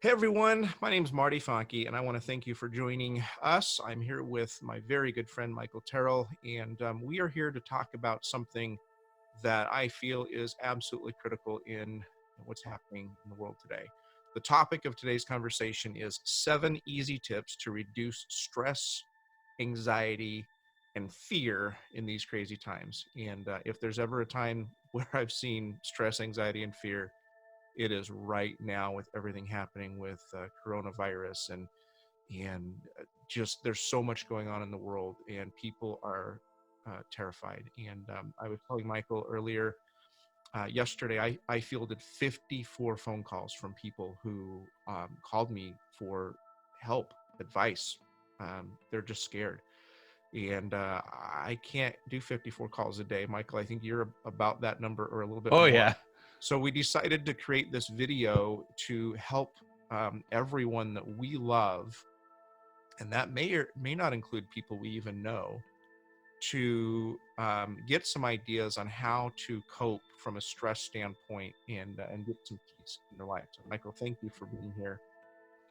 Hey everyone, my name is Marty Fahncke, and I want to thank you for joining us. I'm here with my very good friend Michael Tyrrell, and we are here to talk about something that I feel is absolutely critical in what's happening in the world today. The topic of today's conversation is 7 easy tips to reduce stress, anxiety, and fear in these crazy times. And if there's ever a time where I've seen stress, anxiety, and fear, it is right now with everything happening with coronavirus and just there's so much going on in the world and people are terrified. And I was telling Michael earlier yesterday, I fielded 54 phone calls from people who called me for help, advice. They're just scared. And I can't do 54 calls a day. Michael, I think you're about that number or a little bit Oh, more. yeah. So we decided to create this video to help everyone that we love, and that may or may not include people we even know, to get some ideas on how to cope from a stress standpoint and get some peace in their life. So, Michael, thank you for being here.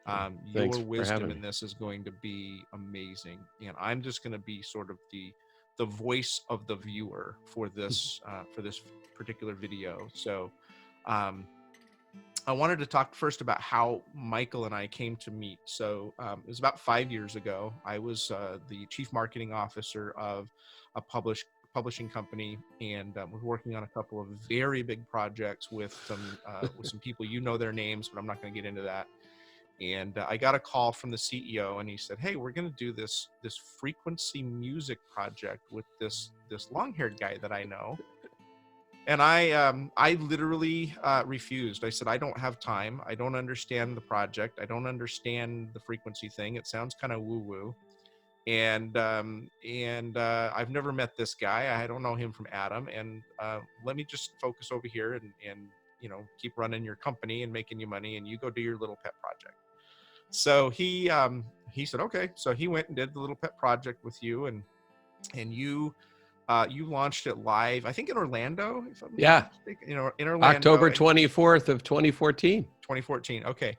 Thanks Your for wisdom having in me. this is going to be amazing, and I'm just going to be sort of the voice of the viewer for this particular video. So um, I wanted to talk first about how Michael and I came to meet. So it was about 5 years ago. I was the chief marketing officer of a publishing company, and was working on a couple of very big projects with some people. You know their names, but I'm not going to get into that. And I got a call from the CEO, and he said, "Hey, we're going to do this frequency music project with this long-haired guy that I know." And I literally refused. I said, "I don't have time. I don't understand the project. I don't understand the frequency thing. It sounds kind of woo-woo. And I've never met this guy. I don't know him from Adam. And let me just focus over here and keep running your company and making you money, and you go do your little pet project." So he said, "Okay." So he went and did the little pet project with you, and you launched it live, I think in Orlando, if I'm not Yeah. mistaken. In Orlando October in 24th of 2014. 2014. Okay.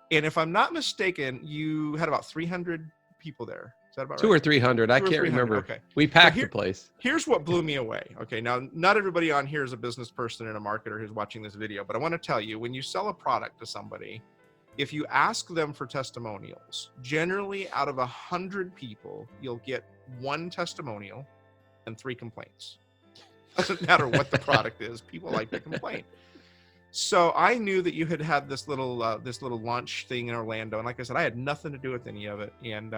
And if I'm not mistaken, you had about 300 people there. Is that about Two right? or 300. I Two or can't 300. remember. Okay. We So packed the place. here's what blew me away. Okay. Now, not everybody on here is a business person and a marketer who's watching this video, but I want to tell you, when you sell a product to somebody, if you ask them for testimonials, generally out of 100 people, you'll get one testimonial and 3 complaints. Doesn't matter what the product is, people like to complain. So I knew that you had this little launch thing in Orlando, and like I said, I had nothing to do with any of it. And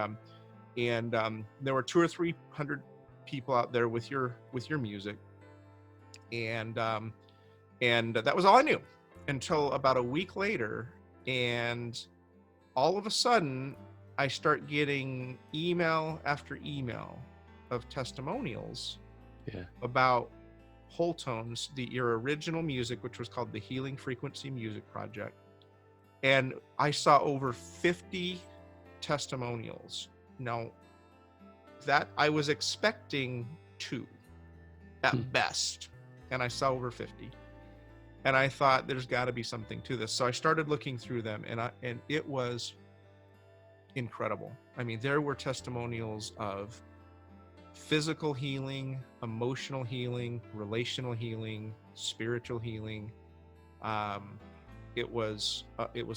there were 200 or 300 people out there with your music, and that was all I knew until about a week later. And all of a sudden, I start getting email after email of testimonials Yeah. about Wholetones, your original music, which was called the Healing Frequency Music Project. And I saw over 50 testimonials. Now, that I was expecting 2 at best, and I saw over 50. And I thought there's got to be something to this. So I started looking through them, and it was incredible. I mean, there were testimonials of physical healing, emotional healing, relational healing, spiritual healing. It was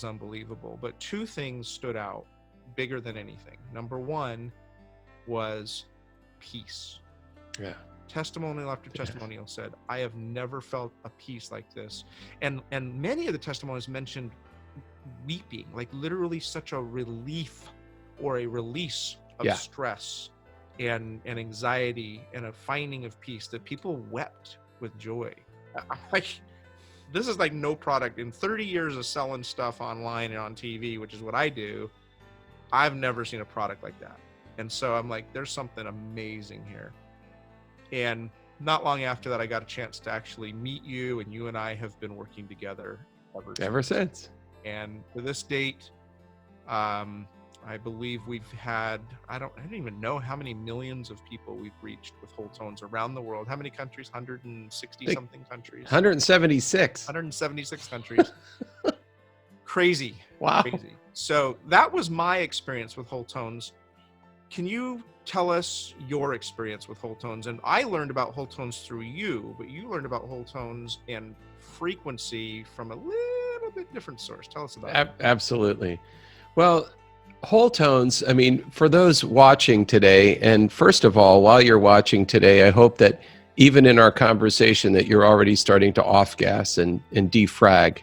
unbelievable. But 2 things stood out bigger than anything. Number 1 was peace. Yeah. Testimonial after testimonial said, "I have never felt a peace like this." And many of the testimonies mentioned weeping, like literally such a relief or a release of stress and anxiety and a finding of peace that people wept with joy. This is like no product. In 30 years of selling stuff online and on TV, which is what I do, I've never seen a product like that. And so I'm like, there's something amazing here. And not long after that, I got a chance to actually meet you, and you and I have been working together Ever since. And to this date, I believe we've had, I don't even know how many millions of people we've reached with Wholetones around the world. How many countries? 160 something countries. 176. 176 countries. Crazy. Wow. Crazy. So that was my experience with Wholetones. Can you tell us your experience with Wholetones? And I learned about Wholetones through you, but you learned about Wholetones and frequency from a little bit different source. Tell us about it. Absolutely. Well, Wholetones, I mean, for those watching today, and first of all, while you're watching today, I hope that even in our conversation that you're already starting to off gas and defrag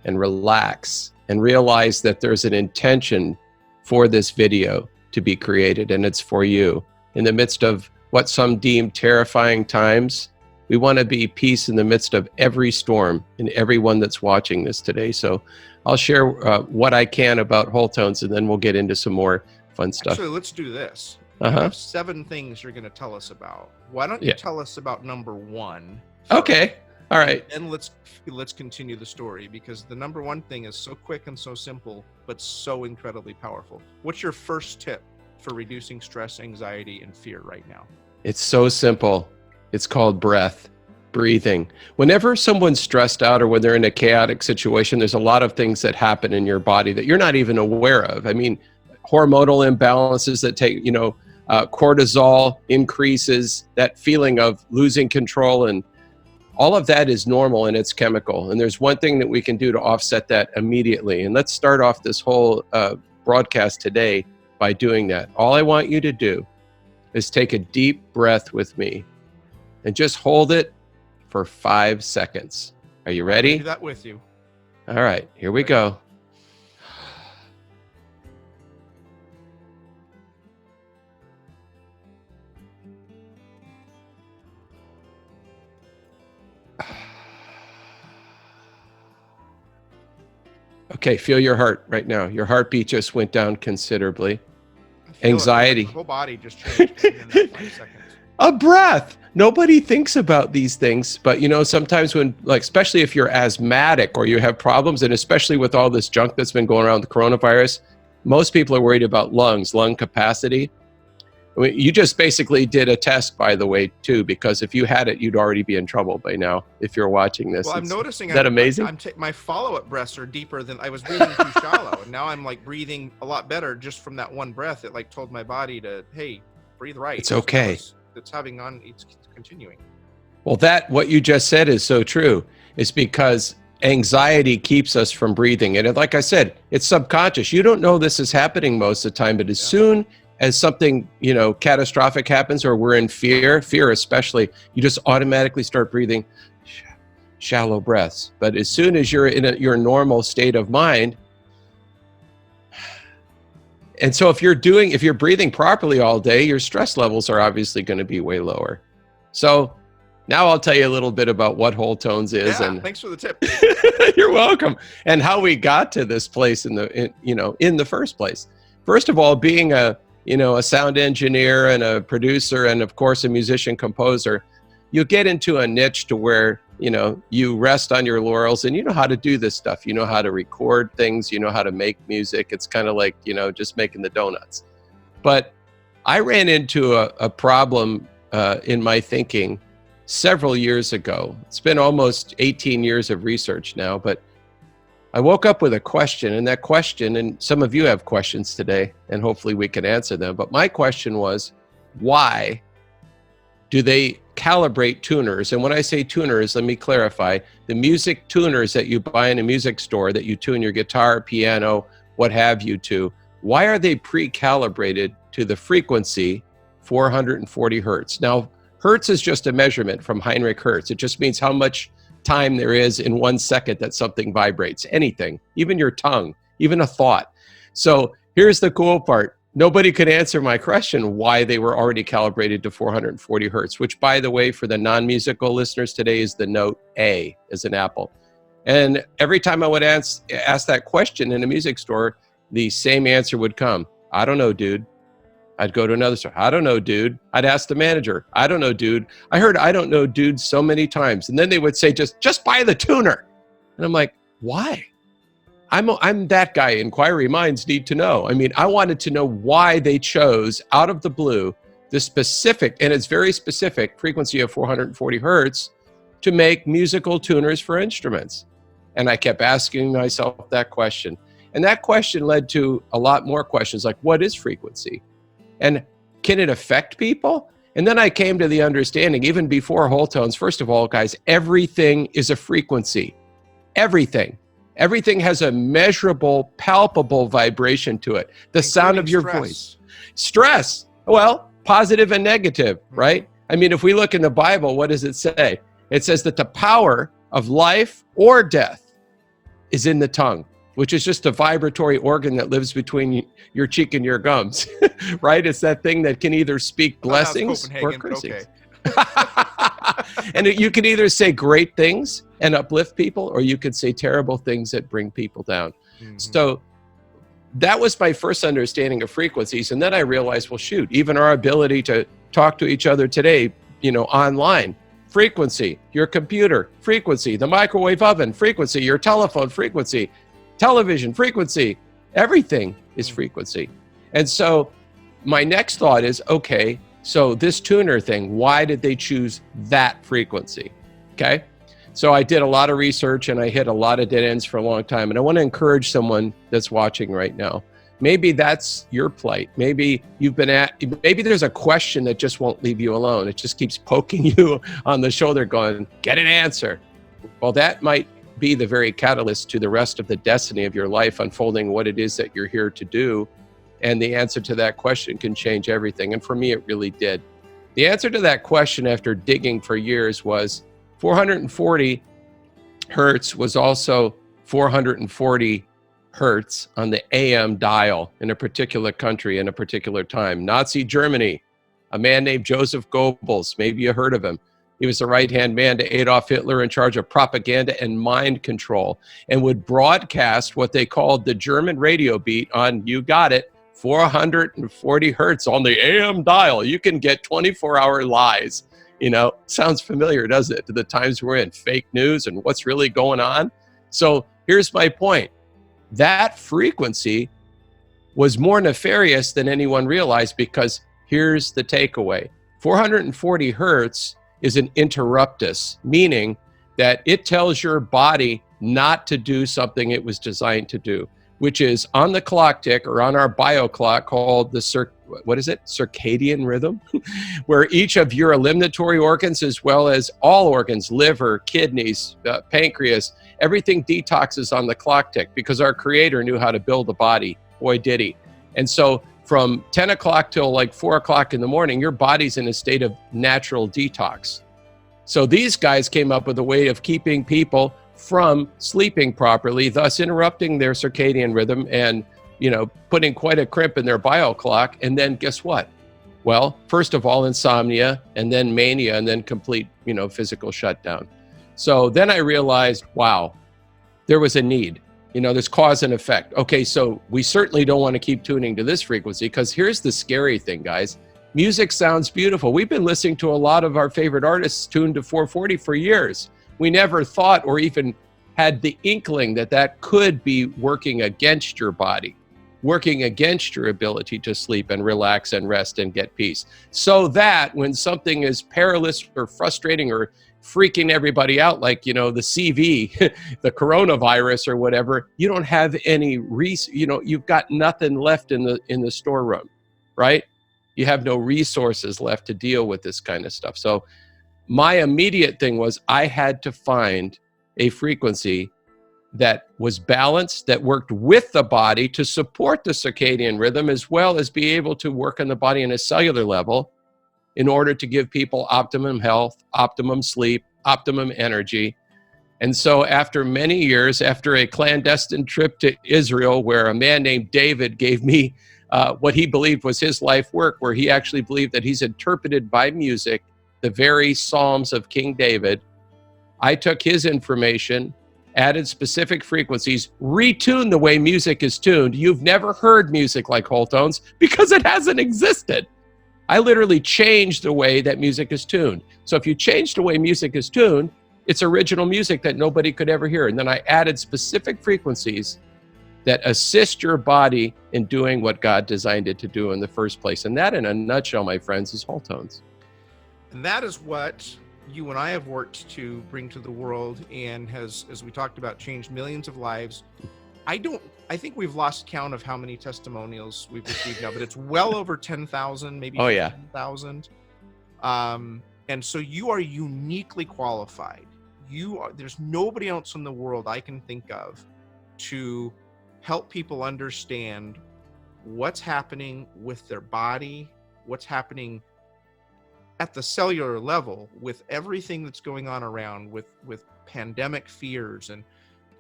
and relax and realize that there's an intention for this video to be created, and it's for you. In the midst of what some deem terrifying times, we want to be peace in the midst of every storm and everyone that's watching this today. So I'll share what I can about Wholetones, and then we'll get into some more fun stuff. Actually, let's do this. You have 7 things you're going to tell us about. Why don't you tell us about number 1? Okay. All right. And let's continue the story, because the number 1 thing is so quick and so simple, but so incredibly powerful. What's your first tip for reducing stress, anxiety, and fear right now? It's so simple. It's called breath, breathing. Whenever someone's stressed out or when they're in a chaotic situation, there's a lot of things that happen in your body that you're not even aware of. I mean, hormonal imbalances that take, cortisol increases, that feeling of losing control, and all of that is normal and it's chemical. And there's one thing that we can do to offset that immediately. And let's start off this whole broadcast today by doing that. All I want you to do is take a deep breath with me and just hold it for 5 seconds. Are you ready? I'll do that with you. All right, here we go. Okay, feel your heart right now. Your heartbeat just went down considerably. Anxiety. The whole body just changed in 5 seconds. A breath. Nobody thinks about these things, but sometimes when, like, especially if you're asthmatic or you have problems, and especially with all this junk that's been going around the coronavirus, most people are worried about lung capacity. I mean, you just basically did a test, by the way, too, because if you had it, you'd already be in trouble by now if you're watching this. Well, I'm noticing. Is that amazing? My follow-up breaths are deeper than I was breathing too shallow, and now I'm like breathing a lot better just from that one breath. It like told my body to, hey, breathe right. It's okay. It's continuing. Well, what you just said is so true. It's because anxiety keeps us from breathing. And like I said, it's subconscious. You don't know this is happening most of the time, but as soon as something, catastrophic happens, or we're in fear especially, you just automatically start breathing shallow breaths. But as soon as you're in your normal state of mind, and so if you're breathing properly all day, your stress levels are obviously going to be way lower. So now I'll tell you a little bit about what Wholetones is. Yeah, and thanks for the tip. You're welcome. And how we got to this place in the first place. First of all, being a sound engineer and a producer and of course a musician composer, you get into a niche to where you rest on your laurels, and you know how to do this stuff. You know how to record things, you know how to make music. It's kind of like just making the donuts. But I ran into a problem in my thinking several years ago. It's been almost 18 years of research now, but I woke up with a question, and that question, and some of you have questions today, and hopefully we can answer them. But my question was, why do they calibrate tuners? And when I say tuners, let me clarify. The music tuners that you buy in a music store that you tune your guitar, piano, what have you to, why are they pre-calibrated to the frequency 440 hertz? Now, hertz is just a measurement from Heinrich Hertz. It just means how much time there is in 1 second that something vibrates. Anything, even your tongue, even a thought. So here's the cool part. Nobody could answer my question why they were already calibrated to 440 hertz, which, by the way, for the non-musical listeners today is the note A, as an apple. And every time I would ask that question in a music store, the same answer would come. I don't know, dude. I'd go to another store. I don't know, dude. I'd ask the manager. I don't know, dude. I heard I don't know, dude, so many times. And then they would say, just buy the tuner. And I'm like, why? I'm that guy. Inquiry minds need to know. I mean, I wanted to know why they chose out of the blue the specific, and it's very specific, frequency of 440 hertz to make musical tuners for instruments. And I kept asking myself that question. And that question led to a lot more questions like, what is frequency? And can it affect people? And then I came to the understanding, even before Wholetones, first of all, guys, everything is a frequency. Everything. Everything has a measurable, palpable vibration to it. The sound of your voice. Stress. Well, positive and negative, right? I mean, if we look in the Bible, what does it say? It says that the power of life or death is in the tongue, which is just a vibratory organ that lives between your cheek and your gums, right? It's that thing that can either speak blessings or cursings. Okay. And you can either say great things and uplift people, or you could say terrible things that bring people down. So that was my first understanding of frequencies. And then I realized, well, shoot, even our ability to talk to each other today, online, frequency, your computer, frequency, the microwave oven, frequency, your telephone, frequency, television, frequency, everything is frequency. And so my next thought is, okay, so this tuner thing, why did they choose that frequency? Okay. So I did a lot of research and I hit a lot of dead ends for a long time. And I want to encourage someone that's watching right now. Maybe that's your plight. Maybe maybe there's a question that just won't leave you alone. It just keeps poking you on the shoulder going, get an answer. Well, that might be the very catalyst to the rest of the destiny of your life, unfolding what it is that you're here to do. And the answer to that question can change everything. And for me, it really did. The answer to that question after digging for years was 440 hertz was also 440 hertz on the AM dial in a particular country in a particular time. Nazi Germany, a man named Joseph Goebbels, maybe you heard of him. He was the right-hand man to Adolf Hitler, in charge of propaganda and mind control, and would broadcast what they called the German radio beat on, you got it, 440 hertz on the AM dial. You can get 24-hour lies. Sounds familiar, doesn't it, to the times we're in, fake news and what's really going on? So here's my point. That frequency was more nefarious than anyone realized, because here's the takeaway. 440 hertz is an interruptus, meaning that it tells your body not to do something it was designed to do, which is on the clock tick or on our bio clock called the circadian rhythm, where each of your eliminatory organs, as well as all organs, liver, kidneys, pancreas, everything detoxes on the clock tick, because our creator knew how to build a body. Boy, did he. And so from 10 o'clock till like 4 o'clock in the morning, your body's in a state of natural detox. So these guys came up with a way of keeping people from sleeping properly, thus interrupting their circadian rhythm and, putting quite a crimp in their bio clock. And then guess what? Well, first of all, insomnia, and then mania, and then complete, physical shutdown. So then I realized, wow, there was a need. There's cause and effect. Okay, so we certainly don't want to keep tuning to this frequency, because here's the scary thing, guys. Music sounds beautiful. We've been listening to a lot of our favorite artists tuned to 440 for years. We never thought or even had the inkling that that could be working against your body, working against your ability to sleep and relax and rest and get peace. So that when something is perilous or frustrating or freaking everybody out, like, the CV, the coronavirus or whatever, you don't have any you've got nothing left in the storeroom, right? You have no resources left to deal with this kind of stuff. So my immediate thing was I had to find a frequency that was balanced, that worked with the body to support the circadian rhythm, as well as be able to work on the body on a cellular level in order to give people optimum health, optimum sleep, optimum energy. And so after many years, after a clandestine trip to Israel, where a man named David gave me what he believed was his life work, where he actually believed that he's interpreted by music the very Psalms of King David, I took his information, added specific frequencies, retuned the way music is tuned. You've never heard music like Wholetones because it hasn't existed. I literally changed the way that music is tuned. So if you change the way music is tuned, it's original music that nobody could ever hear. And then I added specific frequencies that assist your body in doing what God designed it to do in the first place. And that, in a nutshell, my friends, is Wholetones. And that is what you and I have worked to bring to the world and has, as we talked about, changed millions of lives. I think we've lost count of how many testimonials we've received now, but it's well over 10,000, maybe Oh yeah. 15,000. And so you are uniquely qualified. There's nobody else in the world I can think of to help people understand what's happening with their body, what's happening at the cellular level with everything that's going on around with pandemic fears and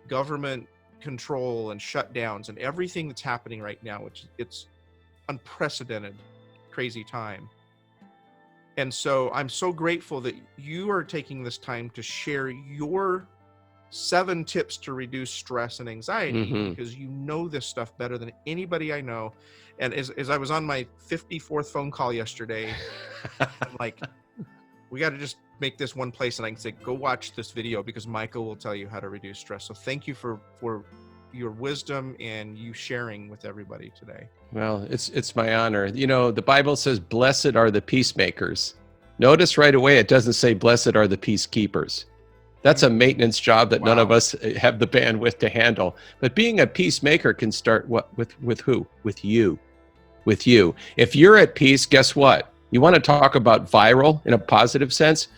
government control and shutdowns and everything that's happening right now, which it's unprecedented, crazy time. And so I'm so grateful that you are taking this time to share your 7 tips to reduce stress and anxiety, because you know this stuff better than anybody I know. And as I was on my 54th phone call yesterday, I'm like, we got to just make this one place, and I can say, go watch this video because Michael will tell you how to reduce stress. So thank you for your wisdom and you sharing with everybody today. Well, it's my honor. You know, the Bible says, blessed are the peacemakers. Notice right away, it doesn't say blessed are the peacekeepers. That's a maintenance job that none of us have the bandwidth to handle. But being a peacemaker can start with who? With you. With you. If you're at peace, guess what? You want to talk about viral in a positive sense?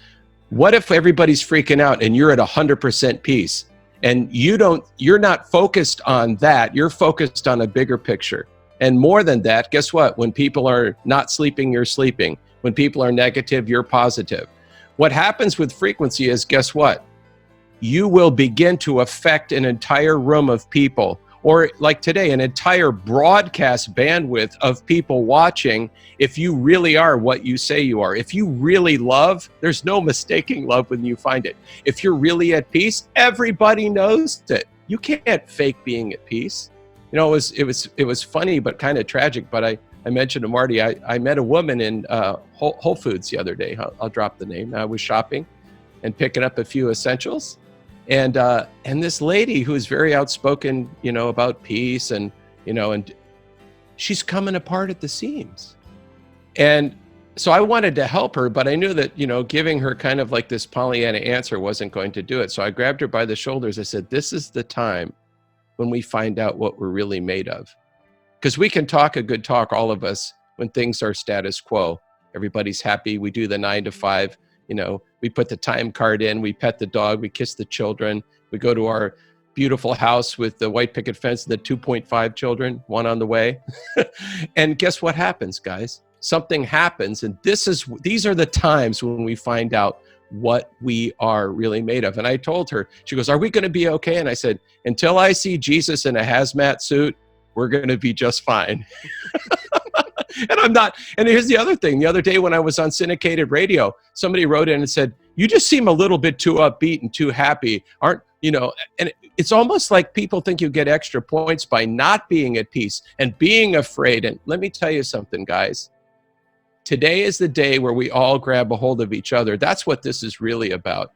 What if everybody's freaking out and you're at 100% peace? And you're not focused on that. You're focused on a bigger picture. And more than that, guess what? When people are not sleeping, you're sleeping. When people are negative, you're positive. What happens with frequency is, guess what? You will begin to affect an entire room of people, or like today, an entire broadcast bandwidth of people watching if you really are what you say you are. If you really love, there's no mistaking love when you find it. If you're really at peace, everybody knows it. You can't fake being at peace. You know, it was funny but kind of tragic, but I mentioned to Marty, I met a woman in Whole Foods the other day. I'll drop the name. I was shopping and picking up a few essentials. And this lady who is very outspoken, you know, about peace and she's coming apart at the seams. And so I wanted to help her, but I knew that, giving her kind of like this Pollyanna answer wasn't going to do it. So I grabbed her by the shoulders. I said, this is the time when we find out what we're really made of. Because we can talk a good talk, all of us, when things are status quo. Everybody's happy. We do the 9 to 5. We put the time card in, we pet the dog, we kiss the children, we go to our beautiful house with the white picket fence and the 2.5 children, one on the way. And guess what happens, guys? Something happens, and these are the times when we find out what we are really made of. And I told her, she goes, are we going to be okay? And I said, until I see Jesus in a hazmat suit, we're going to be just fine. And I'm not. And here's the other thing. The other day when I was on syndicated radio, somebody wrote in and said, you just seem a little bit too upbeat and too happy. And it's almost like people think you get extra points by not being at peace and being afraid. And let me tell you something, guys. Today is the day where we all grab a hold of each other. That's what this is really about.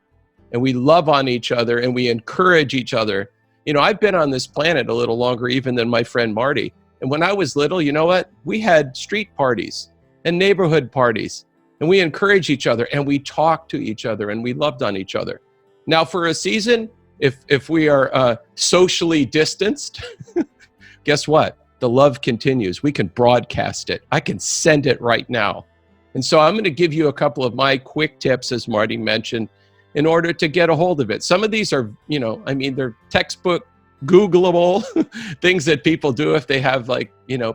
And we love on each other and we encourage each other. I've been on this planet a little longer even than my friend Marty. And when I was little, you know what? We had street parties and neighborhood parties, and we encouraged each other and we talked to each other and we loved on each other. Now for a season, if we are socially distanced, guess what? The love continues. We can broadcast it. I can send it right now. And so I'm going to give you a couple of my quick tips, as Marty mentioned, in order to get a hold of it. Some of these are, they're textbook Googleable things that people do if they have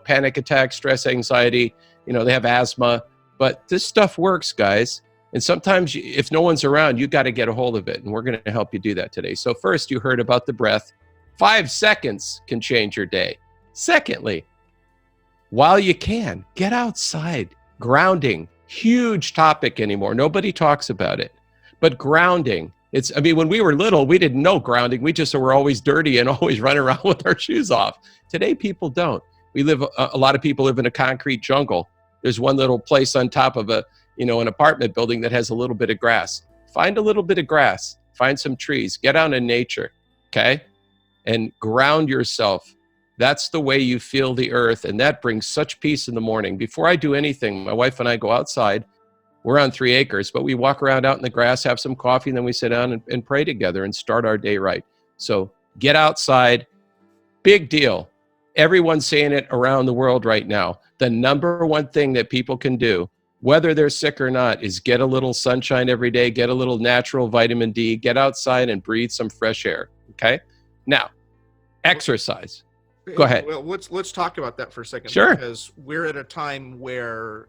panic attacks, stress, anxiety, they have asthma, but this stuff works, guys. And sometimes if no one's around, you got to get a hold of it. And we're going to help you do that today. So first, you heard about the breath. 5 seconds can change your day. Secondly, while you can, get outside. Grounding, huge topic anymore. Nobody talks about it, but grounding. When we were little, we didn't know grounding. We just were always dirty and always running around with our shoes off. Today, people don't. A lot of people live in a concrete jungle. There's one little place on top of an apartment building that has a little bit of grass. Find a little bit of grass. Find some trees. Get out in nature, okay? And ground yourself. That's the way you feel the earth, and that brings such peace in the morning. Before I do anything, my wife and I go outside, We're on 3 acres, but we walk around out in the grass, have some coffee, and then we sit down and pray together and start our day right. So get outside. Big deal. Everyone's saying it around the world right now. The number one thing that people can do, whether they're sick or not, is get a little sunshine every day, get a little natural vitamin D, get outside and breathe some fresh air. Okay? Now, exercise. Go ahead. Well, let's talk about that for a second. Sure. Because we're at a time where,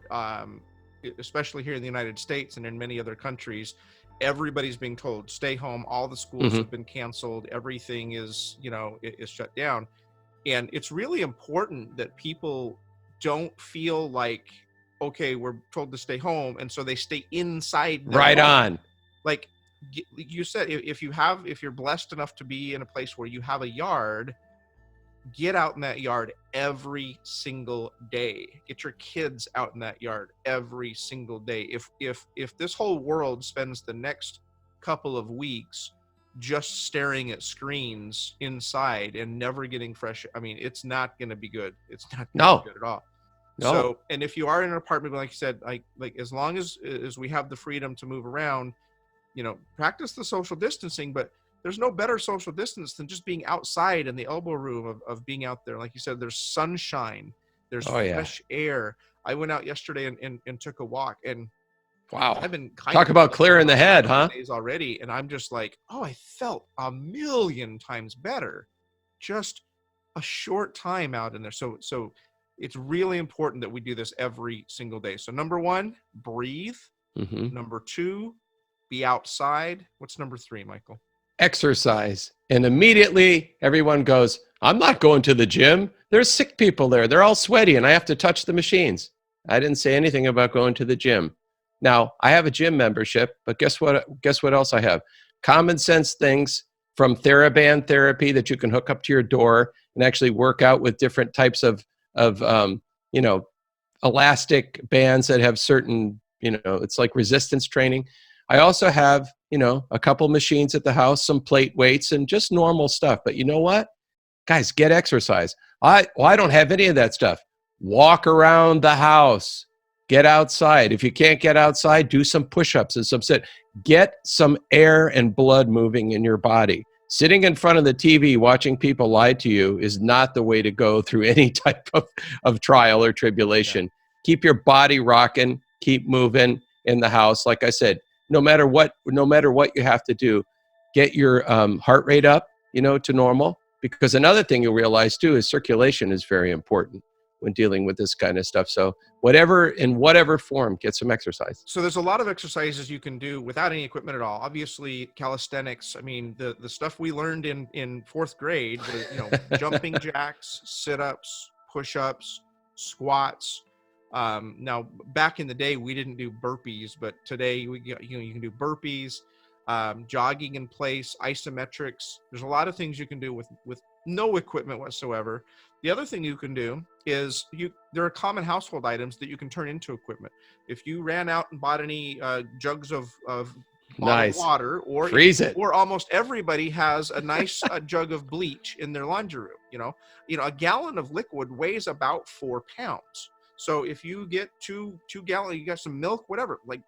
especially here in the United States and in many other countries, everybody's being told stay home. All the schools have been canceled. Everything is, is shut down. And it's really important that people don't feel like, okay, we're told to stay home, and so they stay inside. Right home. on. Like you said, if you're blessed enough to be in a place where you have a yard, get out in that yard every single day. Get your kids out in that yard every single day. If this whole world spends the next couple of weeks just staring at screens inside and never getting fresh, I mean, it's not going to be good. It's not gonna be good at all. No. So, and if you are in an apartment, like you said, like as long as we have the freedom to move around, practice the social distancing, but there's no better social distance than just being outside in the elbow room of being out there. Like you said, there's sunshine, there's fresh air. I went out yesterday and took a walk, and wow, I've been talk about clearing the head, huh? Days already, and I'm just like, oh, I felt a million times better just a short time out in there. So it's really important that we do this every single day. So number 1, breathe. Number 2, be outside. What's number 3, Michael? Exercise. And immediately everyone goes, I'm not going to the gym. There's sick people there. They're all sweaty and I have to touch the machines. I didn't say anything about going to the gym. Now, I have a gym membership, but guess what else I have? Common sense things from TheraBand therapy that you can hook up to your door and actually work out with different types of elastic bands that have certain, it's like resistance training. I also have, a couple machines at the house, some plate weights and just normal stuff. But you know what? Guys, get exercise. I don't have any of that stuff. Walk around the house. Get outside. If you can't get outside, do some push-ups and some sit. Get some air and blood moving in your body. Sitting in front of the TV watching people lie to you is not the way to go through any type of trial or tribulation. Yeah. Keep your body rocking. Keep moving in the house. Like I said, no matter what you have to do, get your heart rate up, to normal. Because another thing you'll realize too is circulation is very important when dealing with this kind of stuff. So in whatever form, get some exercise. So there's a lot of exercises you can do without any equipment at all. Obviously, calisthenics. I mean, the stuff we learned in 4th grade, jumping jacks, sit-ups, push-ups, squats. Now, back in the day, we didn't do burpees, but today you can do burpees, jogging in place, isometrics. There's a lot of things you can do with no equipment whatsoever. The other thing you can do is there are common household items that you can turn into equipment. If you ran out and bought any jugs of nice water, or freeze it, or almost everybody has a nice jug of bleach in their laundry room. A gallon of liquid weighs about 4 pounds. So if you get two gallons, you got some milk, whatever, like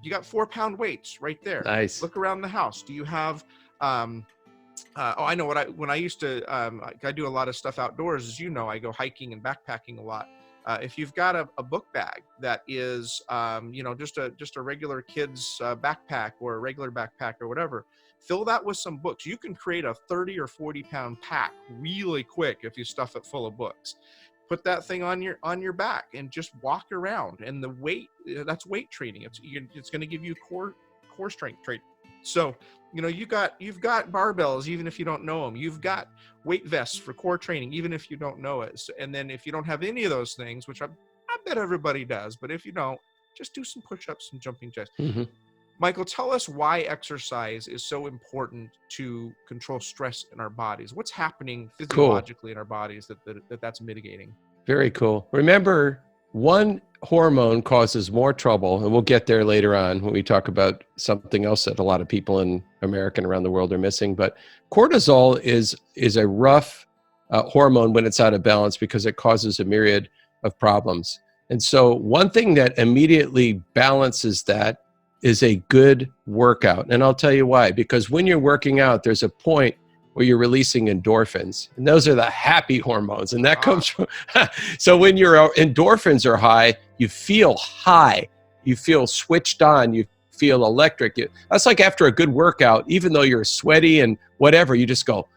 you got 4-pound weights right there. Nice. Look around the house. Do you have, I know when I used to, I do a lot of stuff outdoors, as you know, I go hiking and backpacking a lot. If you've got a book bag that is, just a regular kid's backpack or a regular backpack or whatever, fill that with some books. You can create a 30 or 40-pound pack really quick if you stuff it full of books. Put that thing on your back and just walk around. And the weight, that's weight training. It's going to give you core strength training. So, you've got barbells, even if you don't know them. You've got weight vests for core training, even if you don't know it. So, and then if you don't have any of those things, which I bet everybody does, but if you don't, just do some push-ups and jumping jacks. Mm-hmm. Michael, tell us why exercise is so important to control stress in our bodies. What's happening physiologically in our bodies that's mitigating? Very cool. Remember, one hormone causes more trouble, and we'll get there later on when we talk about something else that a lot of people in America and around the world are missing. But cortisol is a rough hormone when it's out of balance because it causes a myriad of problems. And so one thing that immediately balances that is a good workout. And I'll tell you why. Because when you're working out, there's a point where you're releasing endorphins. And those are the happy hormones. And that comes from, so when your endorphins are high, you feel high. You feel switched on. You feel electric. That's like after a good workout, even though you're sweaty and whatever, you just go,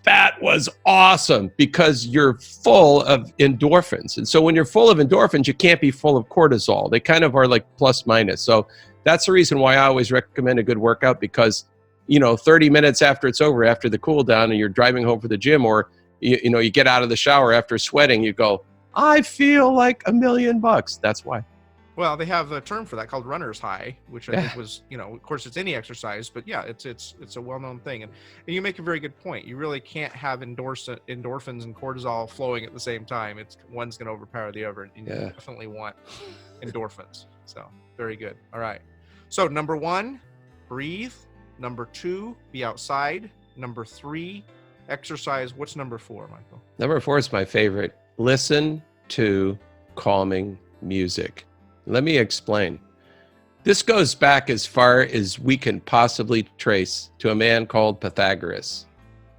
that was awesome, because you're full of endorphins. And so when you're full of endorphins, you can't be full of cortisol. They kind of are like plus minus. So that's the reason why I always recommend a good workout, because 30 minutes after it's over, after the cool down, and you're driving home for the gym, or you get out of the shower after sweating, you go, I feel like $1,000,000. That's why. Well, they have a term for that called runner's high, which I think was, of course it's any exercise, but yeah, it's a well-known thing. And you make a very good point. You really can't have endorphins and cortisol flowing at the same time. One's going to overpower the other, and you definitely want endorphins. So very good. All right. So number 1, breathe. Number 2, be outside. Number 3, exercise. What's number 4, Michael? Number 4 is my favorite. Listen to calming music. Let me explain. This goes back as far as we can possibly trace to a man called Pythagoras.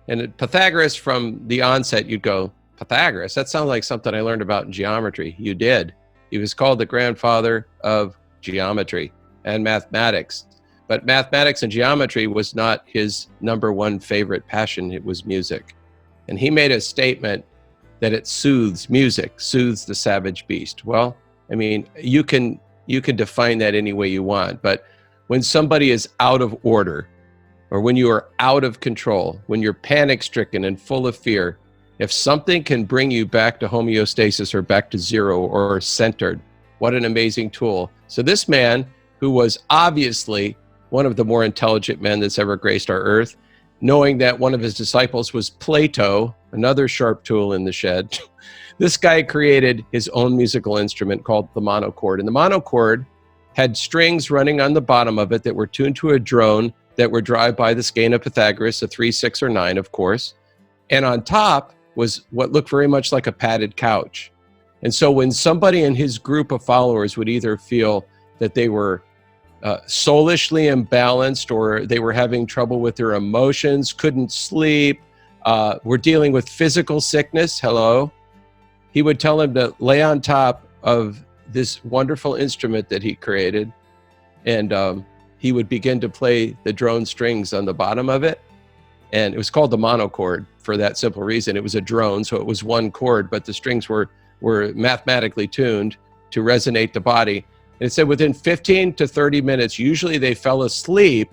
And Pythagoras, from the onset, you'd go, Pythagoras? That sounds like something I learned about in geometry. You did. He was called the grandfather of geometry and mathematics. But mathematics and geometry was not his number 1 favorite passion. It was music. And he made a statement that music soothes the savage beast. Well, I mean, you can define that any way you want, but when somebody is out of order, or when you are out of control, when you're panic-stricken and full of fear, if something can bring you back to homeostasis or back to zero or centered, what an amazing tool. So this man, who was obviously one of the more intelligent men that's ever graced our earth, knowing that one of his disciples was Plato, another sharp tool in the shed, this guy created his own musical instrument called the monochord. And the monochord had strings running on the bottom of it that were tuned to a drone that were driven by the skein of Pythagoras, a 3, 6, or 9, of course. And on top was what looked very much like a padded couch. And so when somebody in his group of followers would either feel that they were soulishly imbalanced, or they were having trouble with their emotions, couldn't sleep, were dealing with physical sickness, he would tell him to lay on top of this wonderful instrument that he created, and he would begin to play the drone strings on the bottom of it. And it was called the monochord for that simple reason. It was a drone, so it was one chord, but the strings were mathematically tuned to resonate the body. And it said within 15 to 30 minutes, usually they fell asleep,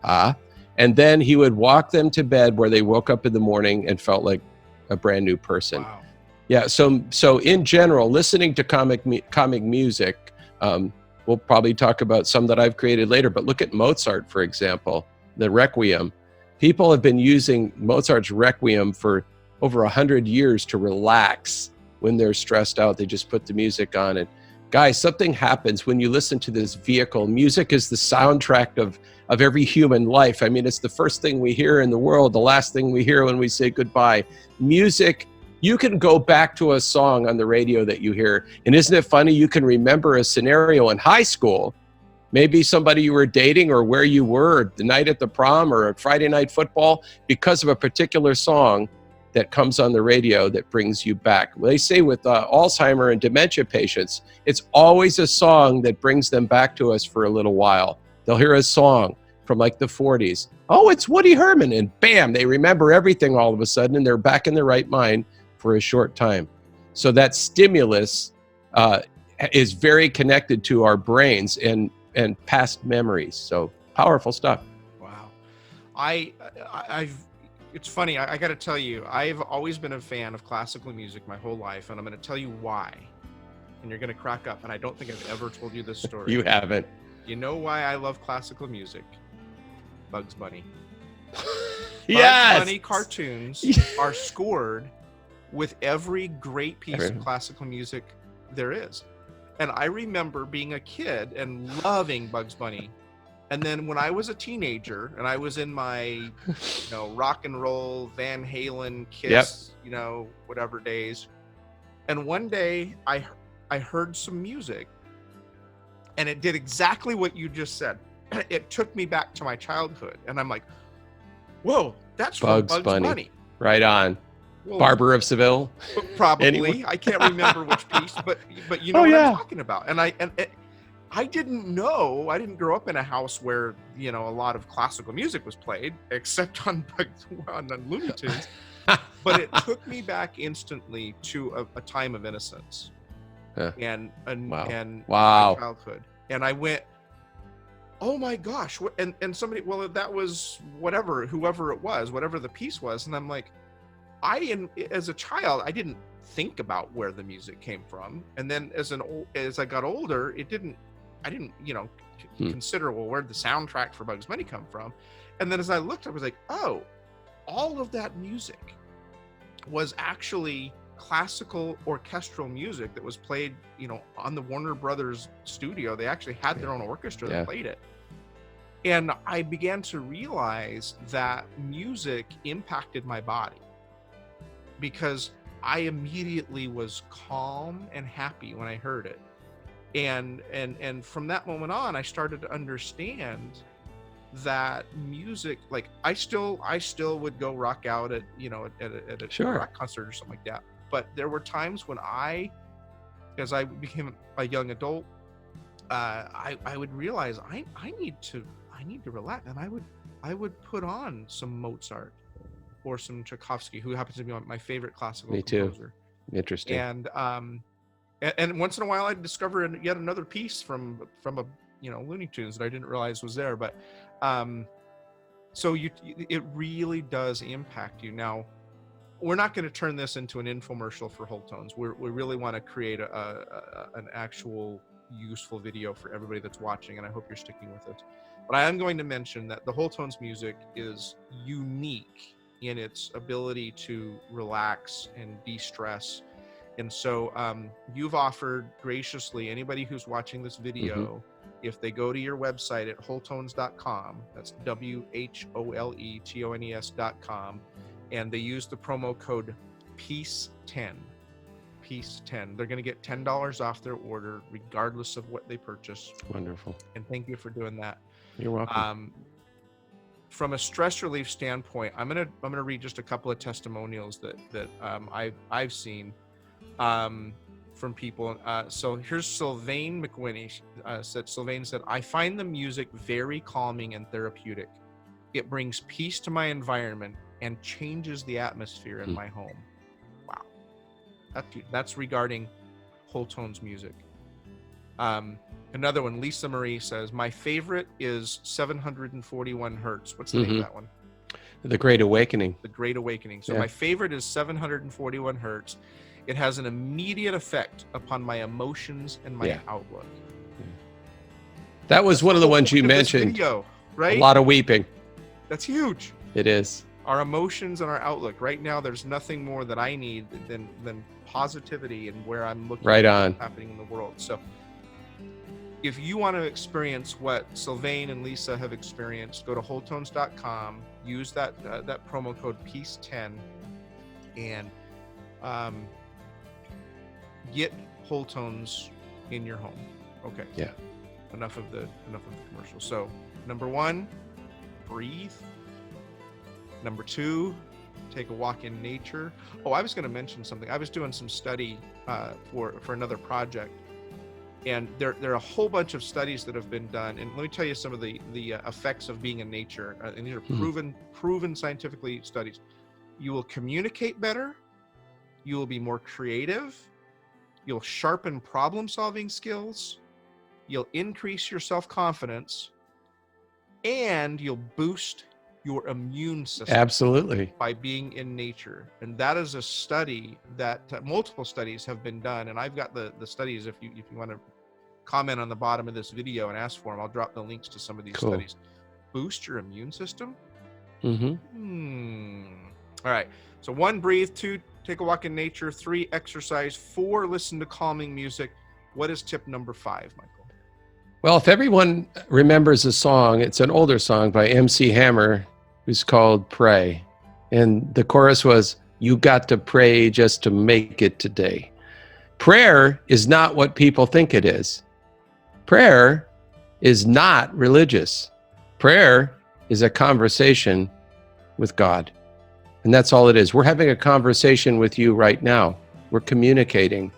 and then he would walk them to bed, where they woke up in the morning and felt like a brand new person. Wow. Yeah, so in general, listening to comic music, we'll probably talk about some that I've created later, but look at Mozart, for example, the Requiem. People have been using Mozart's Requiem for over 100 years to relax when they're stressed out. They just put the music on, and guys, something happens when you listen to this vehicle. Music is the soundtrack of every human life. I mean, it's the first thing we hear in the world, the last thing we hear when we say goodbye. Music, you can go back to a song on the radio that you hear, and isn't it funny? You can remember a scenario in high school, maybe somebody you were dating, or where you were the night at the prom, or a Friday night football, because of a particular song that comes on the radio that brings you back. They say with Alzheimer and dementia patients, it's always a song that brings them back to us for a little while. They'll hear a song from like the 40s. Oh, it's Woody Herman, and bam, they remember everything all of a sudden, and they're back in their right mind for a short time. So that stimulus is very connected to our brains and past memories. So powerful stuff. Wow. It's funny. I got to tell you, I've always been a fan of classical music my whole life, and I'm going to tell you why. And you're going to crack up. And I don't think I've ever told you this story. You haven't. You know why I love classical music? Bugs Bunny. Yes. Bugs Bunny cartoons are scored with every great piece of classical music there is. And I remember being a kid and loving Bugs Bunny. And then when I was a teenager and I was in my, rock and roll, Van Halen, Kiss, whatever days. And one day I heard some music, and it did exactly what you just said. It took me back to my childhood, and I'm like, whoa, that's from Bugs Bugs Bunny. Bunny. Right on. Well, Barber of Seville. probably. Anyone? I can't remember which piece, but you know Oh, what yeah. I'm talking about. And I didn't know. I didn't grow up in a house where, you know, a lot of classical music was played, except on Looney Tunes. But it took me back instantly to a time of innocence, Huh. and Wow. my childhood. And I went, oh my gosh! And somebody, well, that was whoever it was, whatever the piece was, and I'm like, as a child, I didn't think about where the music came from, and then as I got older, I didn't, you know, consider, well, where'd the soundtrack for Bugs Bunny come from? And then as I looked, I was like, oh, all of that music was actually classical orchestral music that was played, you know, on the Warner Brothers studio. They actually had their own orchestra that played it. And I began to realize that music impacted my body, because I immediately was calm and happy when I heard it. And from that moment on, I started to understand that music, like I still would go rock out at, you know, at a rock concert or something like that. But there were times when as I became a young adult, I would realize I need to relax, and I would put on some Mozart or some Tchaikovsky, who happens to be my favorite classical composer. Interesting. And once in a while I'd discover yet another piece from a, you know, Looney Tunes that I didn't realize was there. But so it really does impact you. Now, we're not going to turn this into an infomercial for Wholetones. We really want to create an actual useful video for everybody that's watching, and I hope you're sticking with it. But I am going to mention that the Wholetones music is unique in its ability to relax and de-stress. And so you've offered graciously, anybody who's watching this video, if they go to your website at wholetones.com, that's WHOLETONES.com, and they use the promo code PEACE10, they're going to get $10 off their order, regardless of what they purchase. Wonderful. And thank you for doing that. You're welcome. From a stress relief standpoint, I'm gonna read just a couple of testimonials that I've seen from people. So here's Sylvain McWhinney. Sylvain said, I find the music very calming and therapeutic. It brings peace to my environment and changes the atmosphere in my home. Wow. That's regarding Wholetones music. Another one, Lisa Marie says, my favorite is 741 Hertz. What's the name of that one? The Great Awakening. The Great Awakening. So my favorite is 741 Hertz. It has an immediate effect upon my emotions and my outlook. That was one of the ones you mentioned. Video, right? A lot of weeping. That's huge. It is. Our emotions and our outlook. Right now, there's nothing more that I need than positivity and where I'm looking at what's happening in the world. So if you want to experience what Sylvain and Lisa have experienced, go to wholetones.com, use that promo code PEACE10, and get Wholetones in your home. Okay. Yeah. Enough of the commercial. So, number 1, breathe. Number 2, take a walk in nature. Oh, I was going to mention something. I was doing some study for another project, and there are a whole bunch of studies that have been done. And let me tell you some of the effects of being in nature. And these are proven scientifically studies. You will communicate better. You will be more creative. You'll sharpen problem-solving skills. You'll increase your self-confidence, and you'll boost your immune system. Absolutely. By being in nature. And that is a study that multiple studies have been done. And I've got the studies. If you want to comment on the bottom of this video and ask for them, I'll drop the links to some of these studies. Boost your immune system. All right. So 1, breathe. 2, take a walk in nature. 3, exercise. 4, listen to calming music. What is tip number 5, Michael? Well, if everyone remembers a song, it's an older song by MC Hammer, who's called Pray. And the chorus was, you got to pray just to make it today. Prayer is not what people think it is. Prayer is not religious. Prayer is a conversation with God. And that's all it is. We're having a conversation with you right now. We're communicating.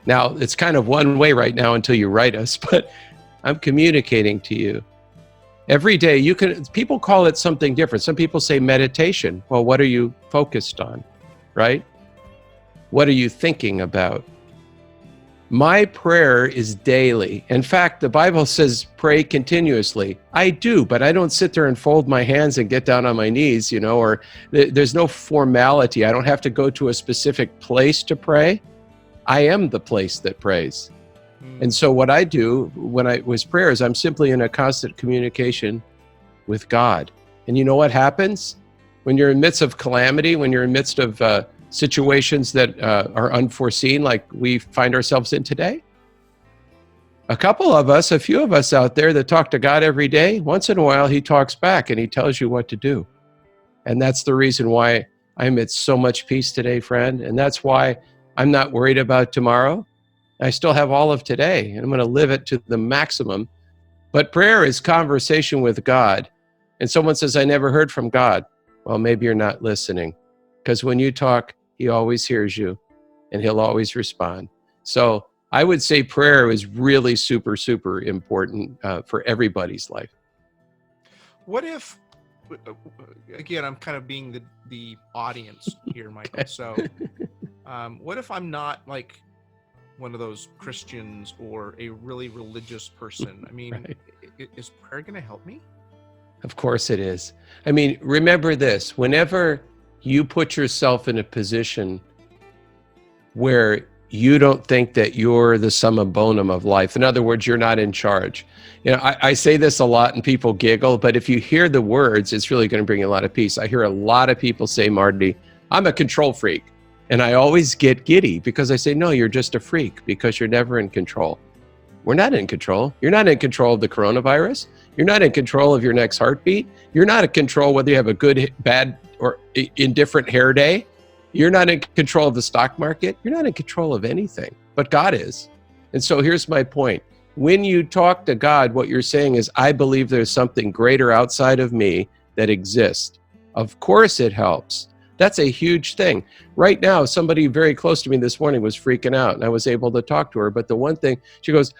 Now, it's kind of one way right now until you write us, but I'm communicating to you. Every day, people call it something different. Some people say meditation. Well, what are you focused on, right? What are you thinking about? My prayer is daily. In fact, the Bible says pray continuously. I do, but I don't sit there and fold my hands and get down on my knees, or there's no formality. I don't have to go to a specific place to pray. I am the place that prays. And so what I do with prayer is I'm simply in a constant communication with God. And you know what happens? When you're in the midst of calamity, when you're in the midst of situations that are unforeseen, like we find ourselves in today. A few of us out there that talk to God every day, once in a while he talks back and he tells you what to do. And that's the reason why I'm at so much peace today, friend. And that's why I'm not worried about tomorrow. I still have all of today, and I'm going to live it to the maximum. But prayer is conversation with God. And someone says, I never heard from God. Well, maybe you're not listening. Because when you talk, he always hears you, and he'll always respond. So I would say prayer is really super, super important for everybody's life. What if, again, I'm kind of being the audience here, Michael. Okay. So what if I'm not like one of those Christians or a really religious person? I mean, right. Is prayer going to help me? Of course it is. I mean, remember this, whenever you put yourself in a position where you don't think that you're the summum bonum of life. In other words, you're not in charge. I say this a lot and people giggle, but if you hear the words, it's really going to bring you a lot of peace. I hear a lot of people say, Marty, I'm a control freak. And I always get giddy because I say, no, you're just a freak because you're never in control. We're not in control. You're not in control of the coronavirus. You're not in control of your next heartbeat. You're not in control whether you have a good, bad, or indifferent hair day. You're not in control of the stock market. You're not in control of anything, but God is. And so here's my point. When you talk to God, what you're saying is, I believe there's something greater outside of me that exists. Of course it helps. That's a huge thing. Right now, somebody very close to me this morning was freaking out, and I was able to talk to her. But the one thing, she goes,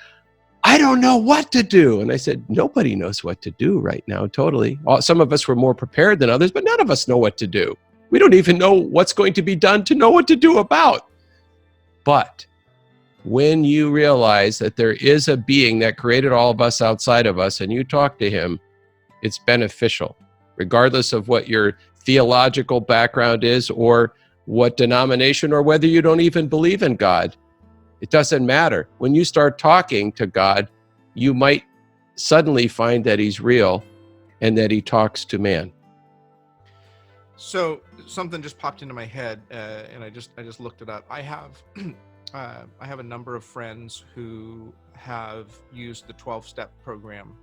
I don't know what to do. And I said, nobody knows what to do right now, totally. Some of us were more prepared than others, but none of us know what to do. We don't even know what's going to be done to know what to do about. But when you realize that there is a being that created all of us outside of us, and you talk to him, it's beneficial, regardless of what your theological background is or what denomination or whether you don't even believe in God. It doesn't matter. When you start talking to God, you might suddenly find that he's real and that he talks to man. So something just popped into my head, and I just looked it up. I have a number of friends who have used the 12-step program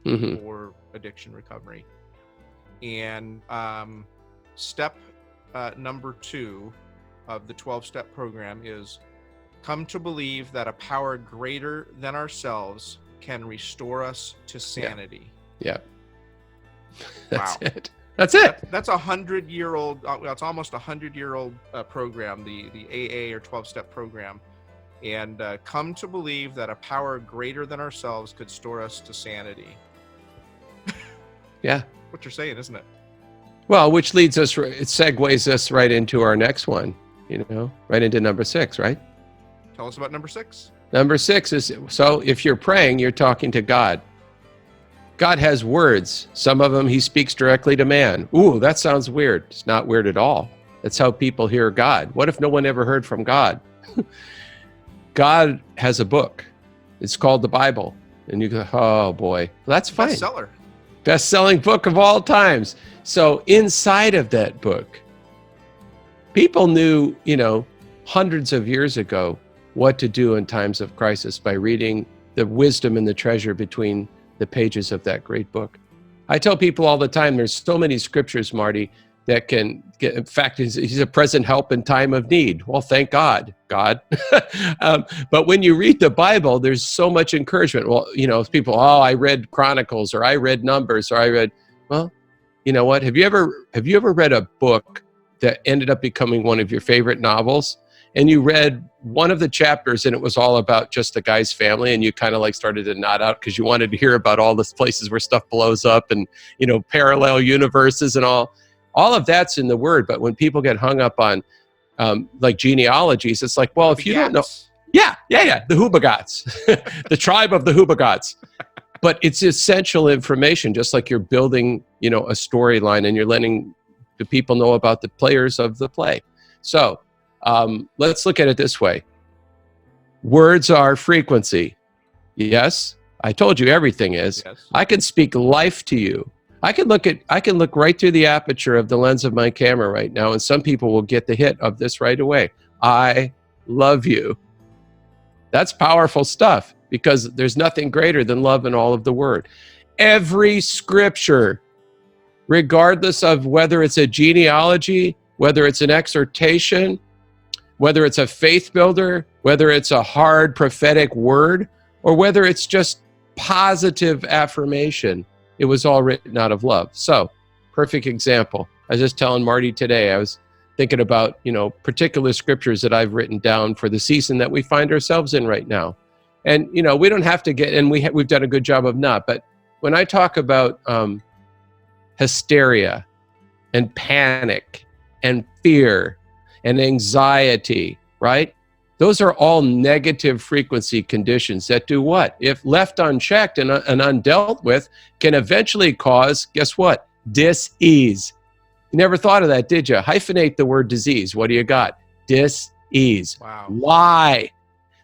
for addiction recovery, and step number 2 of the 12-step program is come to believe that a power greater than ourselves can restore us to sanity. Yeah. Wow. That's it. That's 100-year-old. It's almost 100-year-old program, the AA or 12-step program, and come to believe that a power greater than ourselves could restore us to sanity. Yeah. What you're saying, isn't it? Well, which leads us, it segues us right into our next one, right into number 6, right? Tell us about number 6. Number 6 is, so if you're praying, you're talking to God. God has words. Some of them he speaks directly to man. Ooh, that sounds weird. It's not weird at all. That's how people hear God. What if no one ever heard from God? God has a book. It's called the Bible. And you go, oh boy, well, that's fine. Bestseller. Best-selling book of all times. So inside of that book, people knew, hundreds of years ago what to do in times of crisis by reading the wisdom and the treasure between the pages of that great book. I tell people all the time, there's so many scriptures, Marty, that can get, in fact, he's a present help in time of need. Well, thank God. But when you read the Bible, there's so much encouragement. Well, people, I read Chronicles, or I read Numbers, or I read, well, you know what? Have you ever read a book that ended up becoming one of your favorite novels? And you read one of the chapters and it was all about just the guy's family, and you kind of like started to nod out because you wanted to hear about all the places where stuff blows up and, parallel universes and all of that's in the Word. But when people get hung up on like genealogies, it's like, well, if you don't know, the Hubagats, the tribe of the Hubagats. But it's essential information, just like you're building, a storyline, and you're letting the people know about the players of the play. So let's look at it this way. Words are frequency. Yes, I told you everything is. Yes. I can speak life to you. I can look right through the aperture of the lens of my camera right now, and some people will get the hit of this right away. I love you. That's powerful stuff, because there's nothing greater than love in all of the Word. Every scripture, regardless of whether it's a genealogy, whether it's an exhortation, whether it's a faith builder, whether it's a hard prophetic word, or whether it's just positive affirmation, it was all written out of love. So, perfect example. I was just telling Marty today, I was thinking about, particular scriptures that I've written down for the season that we find ourselves in right now. And, we don't have to get, and we've done a good job of not, but when I talk about hysteria and panic and fear and anxiety, right? Those are all negative frequency conditions that do what? If left unchecked and undealt with, can eventually cause, guess what? Dis-ease. You never thought of that, did you? Hyphenate the word disease. What do you got? Dis-ease. Wow. Why?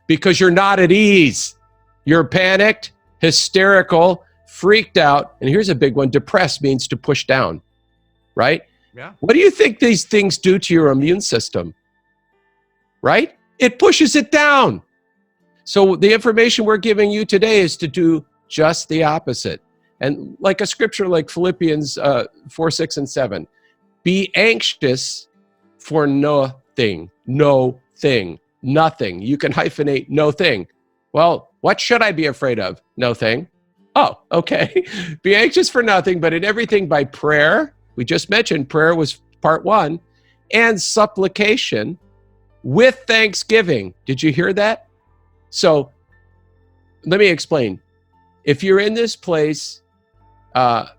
Because you're not at ease. You're panicked, hysterical, freaked out. And here's a big one. Depressed means to push down, right? Yeah. What do you think these things do to your immune system? Right? It pushes it down. So the information we're giving you today is to do just the opposite. And like a scripture like Philippians 4, 6, and 7, be anxious for nothing, nothing. You can hyphenate no thing. Well, what should I be afraid of? No thing. Oh, okay. Be anxious for nothing, but in everything by prayer. We just mentioned prayer was part 1, and supplication with thanksgiving. Did you hear that? So let me explain. If you're in this place,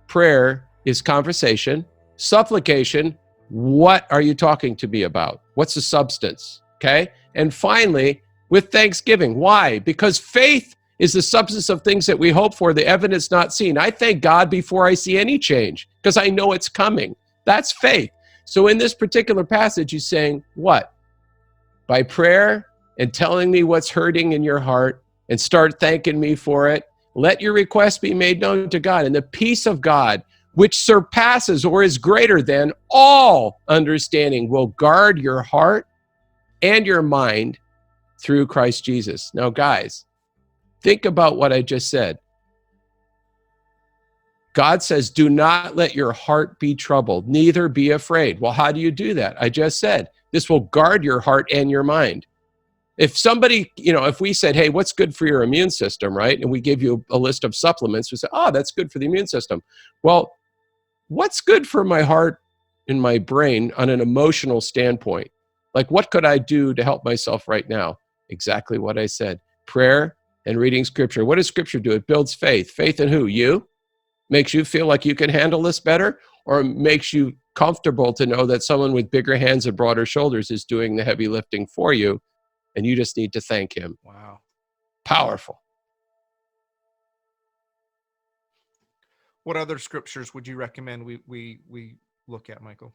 prayer is conversation. Supplication, what are you talking to me about? What's the substance? Okay. And finally, with thanksgiving. Why? Because faith is the substance of things that we hope for, the evidence not seen. I thank God before I see any change because I know it's coming. That's faith. So in this particular passage, he's saying what? By prayer and telling me what's hurting in your heart and start thanking me for it. Let your request be made known to God, and the peace of God, which surpasses or is greater than all understanding, will guard your heart and your mind through Christ Jesus. Now, guys, think about what I just said. God says, do not let your heart be troubled, neither be afraid. Well, how do you do that? I just said, this will guard your heart and your mind. If somebody, if we said, hey, what's good for your immune system, right? And we give you a list of supplements, we say, oh, that's good for the immune system. Well, what's good for my heart and my brain on an emotional standpoint? Like, what could I do to help myself right now? Exactly what I said. Prayer and reading scripture. What does scripture do? It builds faith. Faith in who? You? Makes you feel like you can handle this better, or makes you comfortable to know that someone with bigger hands and broader shoulders is doing the heavy lifting for you, and you just need to thank him. Wow. Powerful. What other scriptures would you recommend we look at, Michael?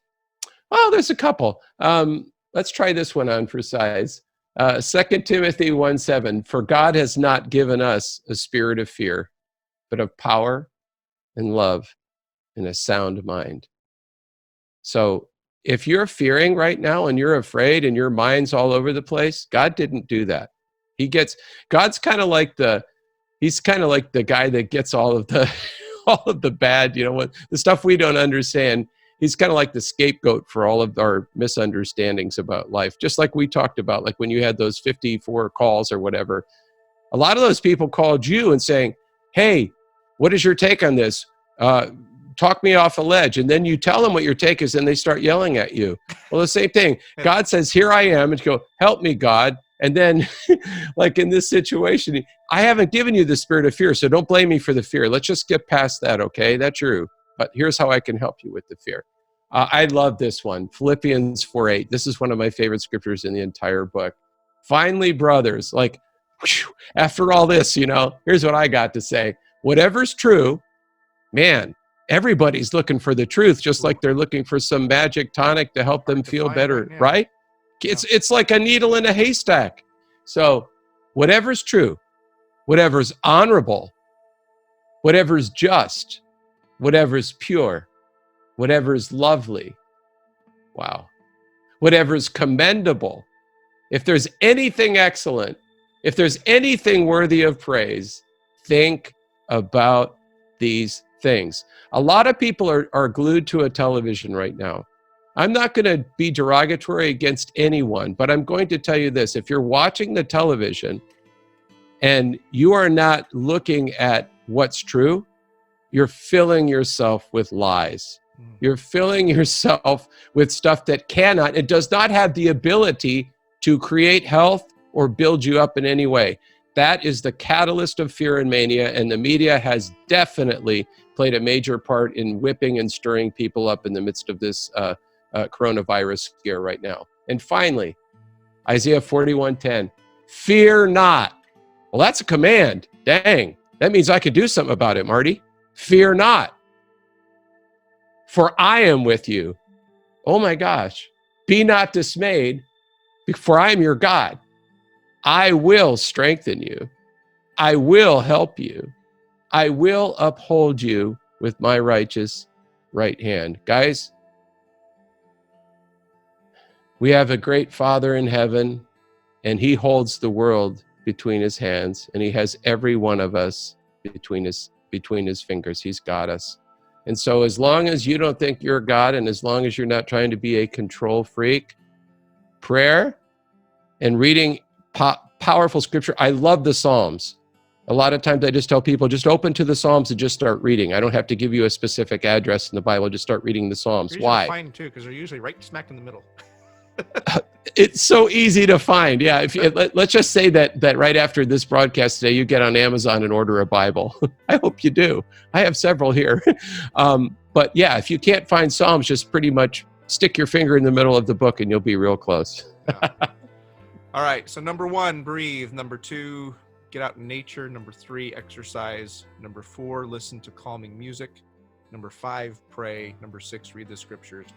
Well, there's a couple. Let's try this one on for size. 2 Timothy 1:7, for God has not given us a spirit of fear, but of power and love and a sound mind. So if you're fearing right now and you're afraid and your mind's all over the place, God didn't do that. God's kind of like he's kind of like the guy that gets all of the bad, the stuff we don't understand. he's kind of like the scapegoat for all of our misunderstandings about life. Just like we talked about, like when you had those 54 calls or whatever, a lot of those people called you and saying, hey, what is your take on this? Talk me off a ledge. And then you tell them what your take is and they start yelling at you. Well, the same thing. God says, here I am. And you go, help me, God. And then like in this situation, I haven't given you the spirit of fear, so don't blame me for the fear. Let's just get past that, okay? That's true. But here's how I can help you with the fear. I love this one, Philippians 4:8. This is one of my favorite scriptures in the entire book. Finally, brothers, like, whew, after all this, here's what I got to say. Whatever's true, man, everybody's looking for the truth, just like they're looking for some magic tonic to help them feel better, right? It's like a needle in a haystack. So whatever's true, whatever's honorable, whatever's just, whatever's pure, whatever's lovely, wow, whatever's commendable, if there's anything excellent, if there's anything worthy of praise, think about these things. A lot of people are glued to a television right now. I'm not going to be derogatory against anyone, but I'm going to tell you this. If you're watching the television and you are not looking at what's true, you're filling yourself with lies. You're filling yourself with stuff that it does not have the ability to create health or build you up in any way. That is the catalyst of fear and mania, and the media has definitely played a major part in whipping and stirring people up in the midst of this coronavirus scare right now. And finally, Isaiah 41:10, fear not. Well, that's a command. Dang, that means I could do something about it, Marty. Fear not, for I am with you. Oh my gosh. Be not dismayed, for I am your God. I will strengthen you. I will help you. I will uphold you with my righteous right hand. Guys, we have a great Father in heaven, and he holds the world between his hands, and he has every one of us between his fingers. He's got us. And so as long as you don't think you're God, and as long as you're not trying to be a control freak, prayer and reading powerful scripture. I love the Psalms. A lot of times I just tell people, just open to the Psalms and just start reading. I don't have to give you a specific address in the Bible. Just start reading the Psalms. Why? Find too, because they're usually right smack in the middle. It's so easy to find. Yeah. If you, let's just say that right after this broadcast today, you get on Amazon and order a Bible. I hope you do. I have several here. But yeah, if you can't find Psalms, just pretty much stick your finger in the middle of the book and you'll be real close. Yeah. All right. So number 1, breathe. Number 2, get out in nature. Number 3, exercise. Number 4, listen to calming music. Number 5, pray. Number 6, read the scriptures.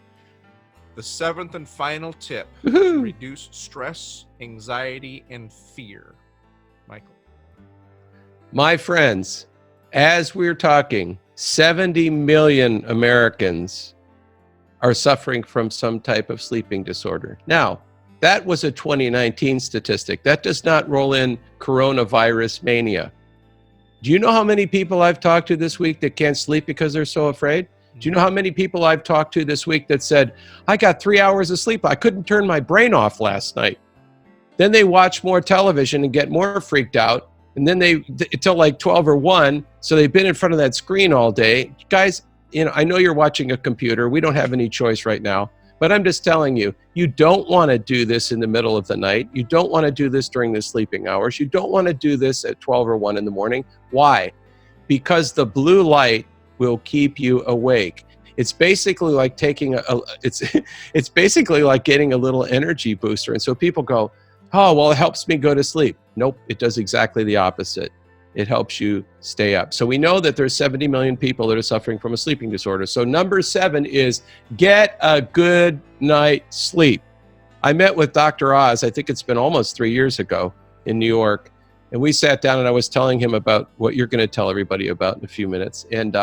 The 7th and final tip, reduce stress, anxiety, and fear. Michael. My friends, as we're talking, 70 million Americans are suffering from some type of sleeping disorder. Now, that was a 2019 statistic. That does not roll in coronavirus mania. Do you know how many people I've talked to this week that can't sleep because they're so afraid? Do you know how many people I've talked to this week that said, I got 3 hours of sleep. I couldn't turn my brain off last night. Then they watch more television and get more freaked out. And then until like 12 or 1. So they've been in front of that screen all day. Guys, I know you're watching a computer. We don't have any choice right now. But I'm just telling you, you don't want to do this in the middle of the night. You don't want to do this during the sleeping hours. You don't want to do this at 12 or 1 in the morning. Why? Because the blue light will keep you awake. It's basically like taking it's basically like getting a little energy booster. And so people go, oh, well, it helps me go to sleep. Nope, it does exactly the opposite. It helps you stay up. So we know that there's 70 million people that are suffering from a sleeping disorder. So number 7 is get a good night's sleep. I met with Dr. Oz, I think it's been almost 3 years ago in New York. And we sat down and I was telling him about what you're going to tell everybody about in a few minutes. And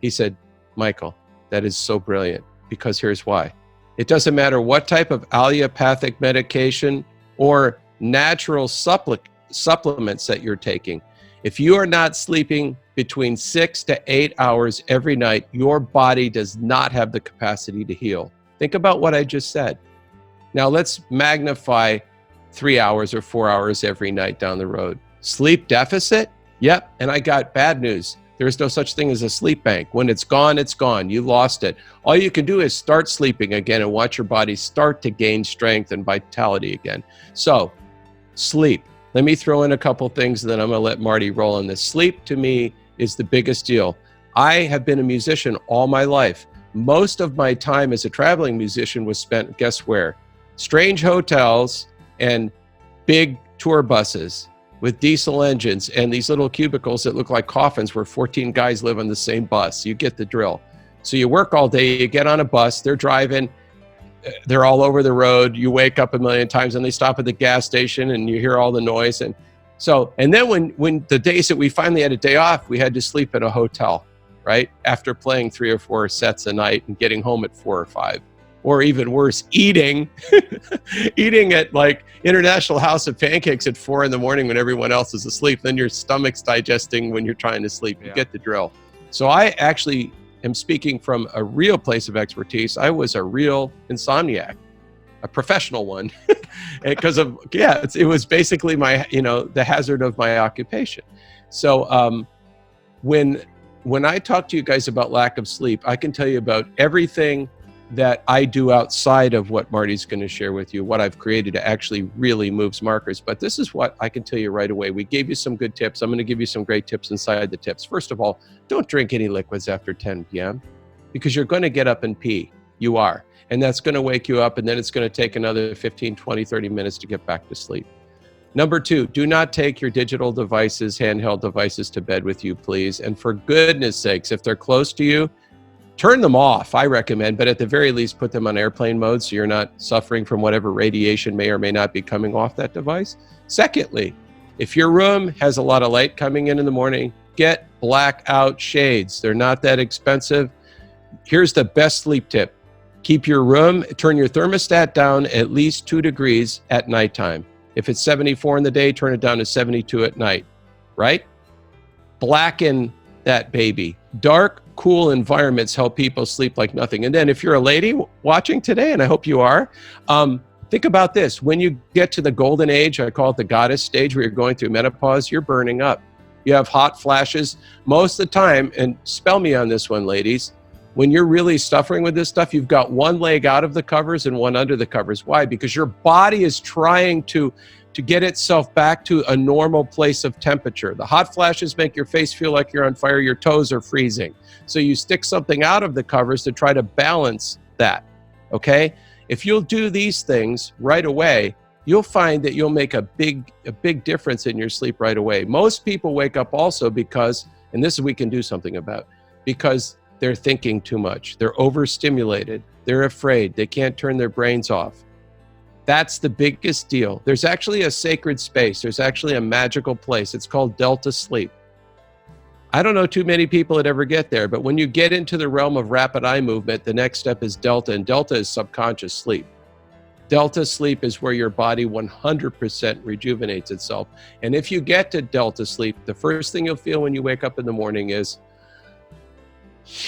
he said, Michael, that is so brilliant, because here's why. It doesn't matter what type of allopathic medication or natural supplements that you're taking. If you are not sleeping between 6 to 8 hours every night, your body does not have the capacity to heal. Think about what I just said. Now let's magnify 3 hours or 4 hours every night down the road. Sleep deficit? Yep. And I got bad news. There is no such thing as a sleep bank. When it's gone, it's gone. You lost it. All you can do is start sleeping again and watch your body start to gain strength and vitality again. So, sleep. Let me throw in a couple things, and then I'm going to let Marty roll on this. Sleep, to me, is the biggest deal. I have been a musician all my life. Most of my time as a traveling musician was spent, guess where? Strange hotels and big tour buses with diesel engines and these little cubicles that look like coffins where 14 guys live on the same bus. You get the drill. So you work all day, you get on a bus, they're driving, they're all over the road. You wake up a million times and they stop at the gas station and you hear all the noise. And then when the days that we finally had a day off, we had to sleep in a hotel, right? After playing 3 or 4 sets a night and getting home at 4 or 5. Or even worse, eating at like International House of Pancakes at 4 in the morning when everyone else is asleep. Then your stomach's digesting when you're trying to sleep. You get the drill. So I actually am speaking from a real place of expertise. I was a real insomniac, a professional one, because of, it was basically my, the hazard of my occupation. So when I talk to you guys about lack of sleep, I can tell you about everything that I do outside of what Marty's going to share with you, what I've created to actually really moves markers. But this is what I can tell you right away. We gave you some good tips. I'm going to give you some great tips inside the tips. First of all, don't drink any liquids after 10 p.m. because you're going to get up and pee. You are. And that's going to wake you up, and then it's going to take another 15, 20, 30 minutes to get back to sleep. Number 2, do not take your digital devices, handheld devices to bed with you, please. And for goodness sakes, if they're close to you, turn them off, I recommend, but at the very least, put them on airplane mode so you're not suffering from whatever radiation may or may not be coming off that device. Secondly, if your room has a lot of light coming in the morning, get blackout shades. They're not that expensive. Here's the best sleep tip. Keep your room, turn your thermostat down at least 2 degrees at nighttime. If it's 74 in the day, turn it down to 72 at night, right? Blacken that baby. Dark, cool environments help people sleep like nothing. And then if you're a lady watching today, and I hope you are, think about this. When you get to the golden age, I call it the goddess stage, where you're going through menopause, you're burning up. You have hot flashes. Most of the time, and spell me on this one, ladies, when you're really suffering with this stuff, you've got one leg out of the covers and one under the covers. Why? Because your body is trying to get itself back to a normal place of temperature. The hot flashes make your face feel like you're on fire, your toes are freezing. So you stick something out of the covers to try to balance that, okay? If you'll do these things right away, you'll find that you'll make a big difference in your sleep right away. Most people wake up also because, and this we can do something about, because they're thinking too much. They're overstimulated. They're afraid. They can't turn their brains off. That's the biggest deal. There's actually a sacred space. There's actually a magical place. It's called Delta Sleep. I don't know too many people that ever get there, but when you get into the realm of rapid eye movement, the next step is Delta, and Delta is subconscious sleep. Delta sleep is where your body 100% rejuvenates itself. And if you get to Delta sleep, the first thing you'll feel when you wake up in the morning is,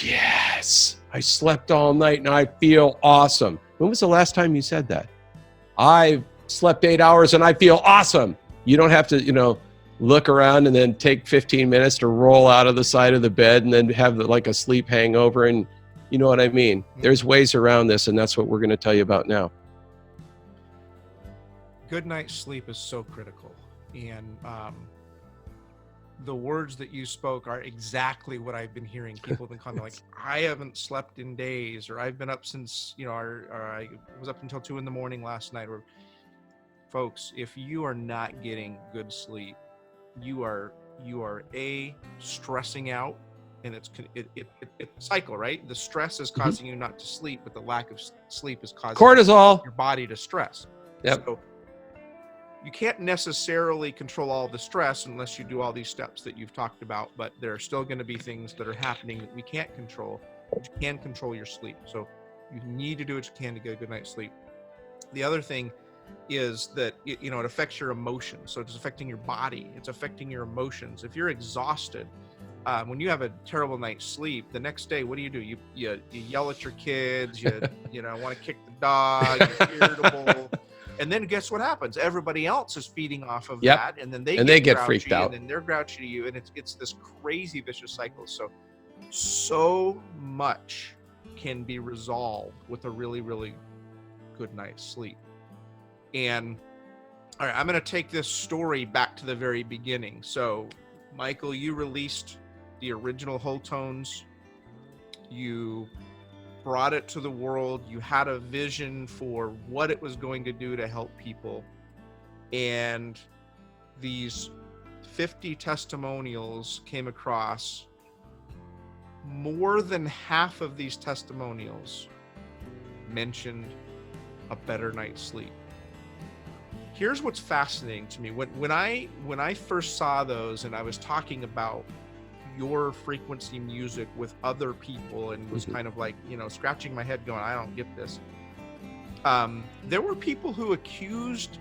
yes, I slept all night and I feel awesome. When was the last time you said that? I slept 8 hours and I feel awesome. You don't have to, look around and then take 15 minutes to roll out of the side of the bed and then have like a sleep hangover, and you know what I mean? There's ways around this, and that's what we're going to tell you about now. Good night's sleep is so critical. And the words that you spoke are exactly what I've been hearing. People have been calling me like, I haven't slept in days, or I've been up since, or I was up until 2 a.m. last night. Or folks, if you are not getting good sleep, you are stressing out, and it's a cycle, right? The stress is causing you not to sleep, but the lack of sleep is causing cortisol, your body to stress. Yep. So you can't necessarily control all the stress unless you do all these steps that you've talked about, but there are still going to be things that are happening that we can't control, but you can control your sleep. So you need to do what you can to get a good night's sleep. The other thing is that it affects your emotions. So it's affecting your body, it's affecting your emotions. If you're exhausted, when you have a terrible night's sleep, the next day, what do? You yell at your kids, you want to kick the dog, you're irritable. And then guess what happens? Everybody else is feeding off of that, and then they get grouchy, freaked out, and then they're grouchy to you, and it's this crazy vicious cycle. So much can be resolved with a really, really good night's sleep. And all right, I'm going to take this story back to the very beginning. So, Michael, you released the original Wholetones. You brought it to the world. You had a vision for what it was going to do to help people. And these 50 testimonials came across. More than half of these testimonials mentioned a better night's sleep. Here's what's fascinating to me. When I first saw those, and I was talking about your frequency music with other people, and was kind of like, scratching my head going, I don't get this. There were people who accused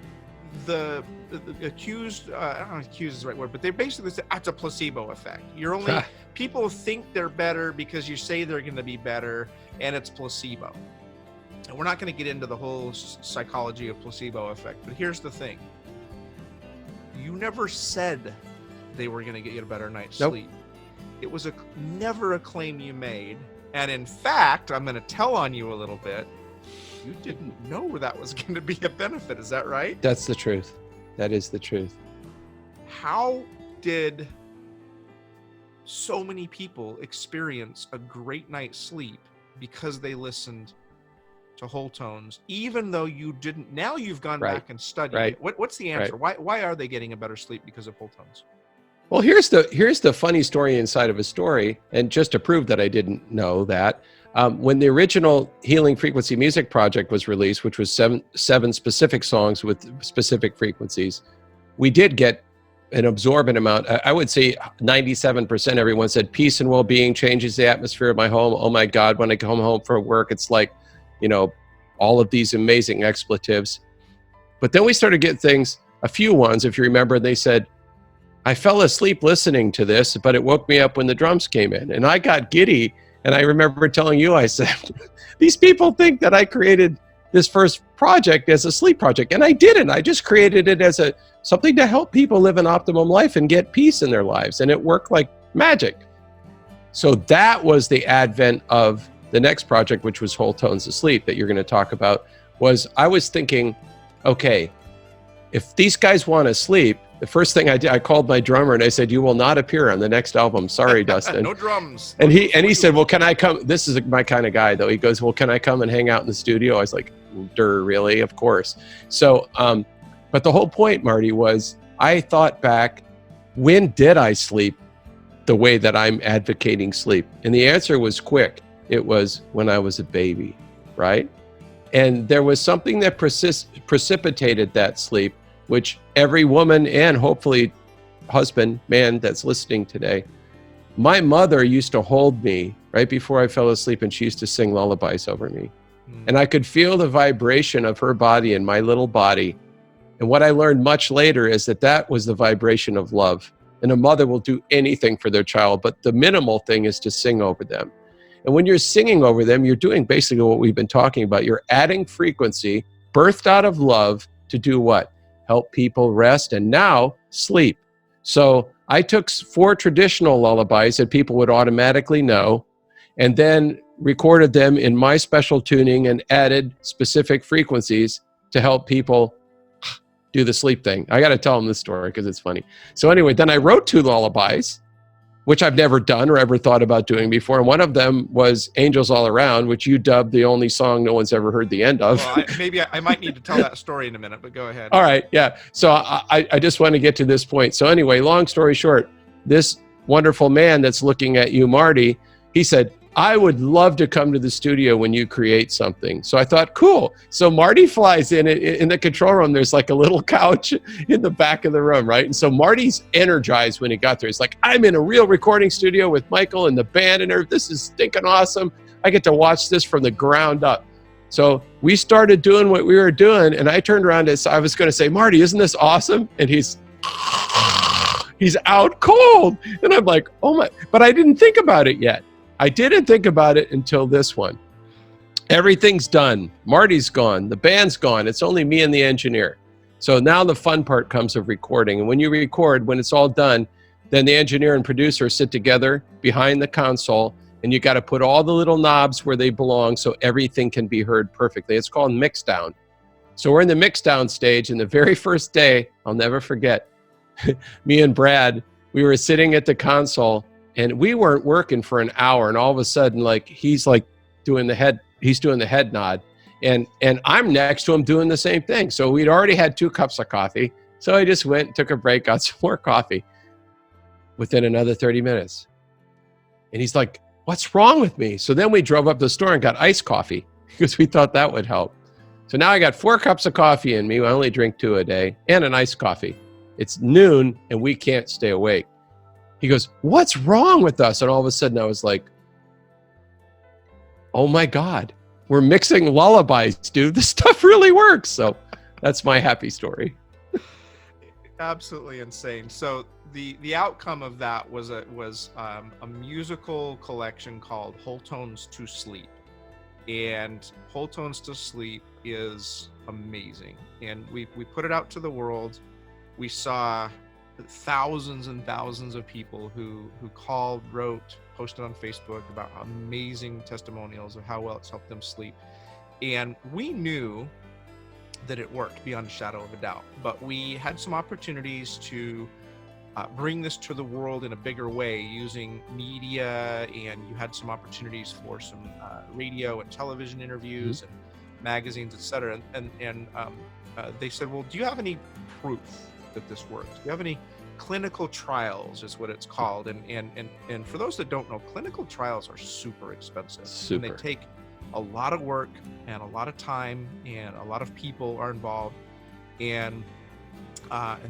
I don't know if accused is the right word, but they basically said it's a placebo effect. You're only people think they're better because you say they're going to be better, and it's placebo. And we're not going to get into the whole psychology of placebo effect, but here's the thing. You never said they were going to get you a better night's sleep. It was never a claim you made. And in fact, I'm going to tell on you a little bit. You didn't know that was going to be a benefit. Is that right? That's the truth. That is the truth. How did so many people experience a great night's sleep because they listened to Wholetones, even though you didn't? Now you've gone back and studied it. What's the answer? Why are they getting a better sleep because of Wholetones? Well, here's the funny story inside of a story, and just to prove that I didn't know that, when the original Healing Frequency Music Project was released, which was seven specific songs with specific frequencies, we did get an absorbent amount. I would say 97%. Everyone said peace and well-being changes the atmosphere of my home. Oh my God, when I come home from work, it's like, all of these amazing expletives. But then we started getting things, a few ones, if you remember, they said, I fell asleep listening to this, but it woke me up when the drums came in. And I got giddy. And I remember telling you, I said, these people think that I created this first project as a sleep project. And I didn't. I just created it as something to help people live an optimum life and get peace in their lives. And it worked like magic. So that was the advent of the next project, which was Wholetones Asleep, that you're going to talk about. I was thinking, okay, if these guys want to sleep, the first thing I did, I called my drummer and I said, you will not appear on the next album. Sorry, Dustin. No drums. And he said, well, can I come? This is my kind of guy, though. He goes, well, can I come and hang out in the studio? I was like, really? Of course. So, but the whole point, Marty, was I thought back, when did I sleep the way that I'm advocating sleep? And the answer was quick. It was when I was a baby, right? And there was something that precipitated that sleep, which every woman and hopefully husband, man that's listening today, my mother used to hold me right before I fell asleep, and she used to sing lullabies over me. And I could feel the vibration of her body in my little body. And what I learned much later is that was the vibration of love. And a mother will do anything for their child, but the minimal thing is to sing over them. And when you're singing over them, you're doing basically what we've been talking about. You're adding frequency, birthed out of love, to do what? Help people rest and now sleep. So I took 4 traditional lullabies that people would automatically know, and then recorded them in my special tuning and added specific frequencies to help people do the sleep thing. I got to tell them this story because it's funny. So anyway, then I wrote 2 lullabies, which I've never done or ever thought about doing before. And one of them was Angels All Around, which you dubbed the only song no one's ever heard the end of. Well, I might need to tell that story in a minute, but go ahead. All right, yeah. So I just want to get to this point. So anyway, long story short, this wonderful man that's looking at you, Marty, he said, I would love to come to the studio when you create something. So I thought, cool. So Marty flies in the control room. There's like a little couch in the back of the room, right? And so Marty's energized when he got there. He's like, I'm in a real recording studio with Michael and the band and everything. This is stinking awesome. I get to watch this from the ground up. So we started doing what we were doing, and I turned around and I was going to say, Marty, isn't this awesome? And he's out cold. And I'm like, oh my, but I didn't think about it yet. I didn't think about it until this one. Everything's done. Marty's gone. The band's gone. It's only me and the engineer. So now the fun part comes of recording. And when you record, when it's all done, then the engineer and producer sit together behind the console, and you got to put all the little knobs where they belong so everything can be heard perfectly. It's called mix down. So we're in the mix down stage, and the very first day, I'll never forget, me and Brad, we were sitting at the console, and we weren't working for an hour, and all of a sudden, like, he's doing the head nod, and I'm next to him doing the same thing. So we'd already had 2 cups of coffee, so I just went and took a break, got some more coffee. Within another 30 minutes, and he's like, what's wrong with me? So then we drove up to the store and got iced coffee because we thought that would help. So now I got 4 cups of coffee in me. I only drink 2 a day, and an iced coffee. It's noon and we can't stay awake. He goes, what's wrong with us? And all of a sudden I was like, oh my God, we're mixing lullabies, dude. This stuff really works. So that's my happy story. Absolutely insane. So the outcome of that was a musical collection called Wholetones to Sleep, and Wholetones to Sleep is amazing. And we put it out to the world. We saw thousands and thousands of people who called, wrote, posted on Facebook about amazing testimonials of how well it's helped them sleep. And we knew that it worked beyond a shadow of a doubt, but we had some opportunities to bring this to the world in a bigger way using media, and you had some opportunities for some radio and television interviews and magazines, etc. And they said, well, do you have any proof that this works? Do you have any clinical trials, is what it's called? And for those that don't know, clinical trials are super expensive. And they take a lot of work and a lot of time, and a lot of people are involved, and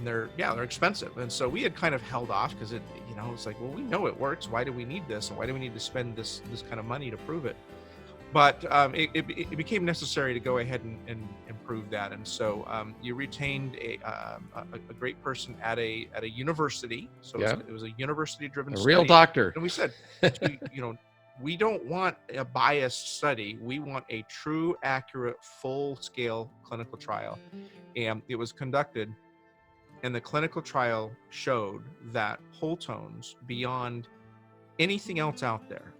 they're expensive. And so we had kind of held off because it's like, well, we know it works. Why do we need this? And why do we need to spend this kind of money to prove it? But it became necessary to go ahead and prove that. And so you retained a great person at a university. So it was a university-driven study. Real doctor. And we said, we don't want a biased study. We want a true, accurate, full-scale clinical trial. And it was conducted, and the clinical trial showed that Wholetones, beyond anything else out there,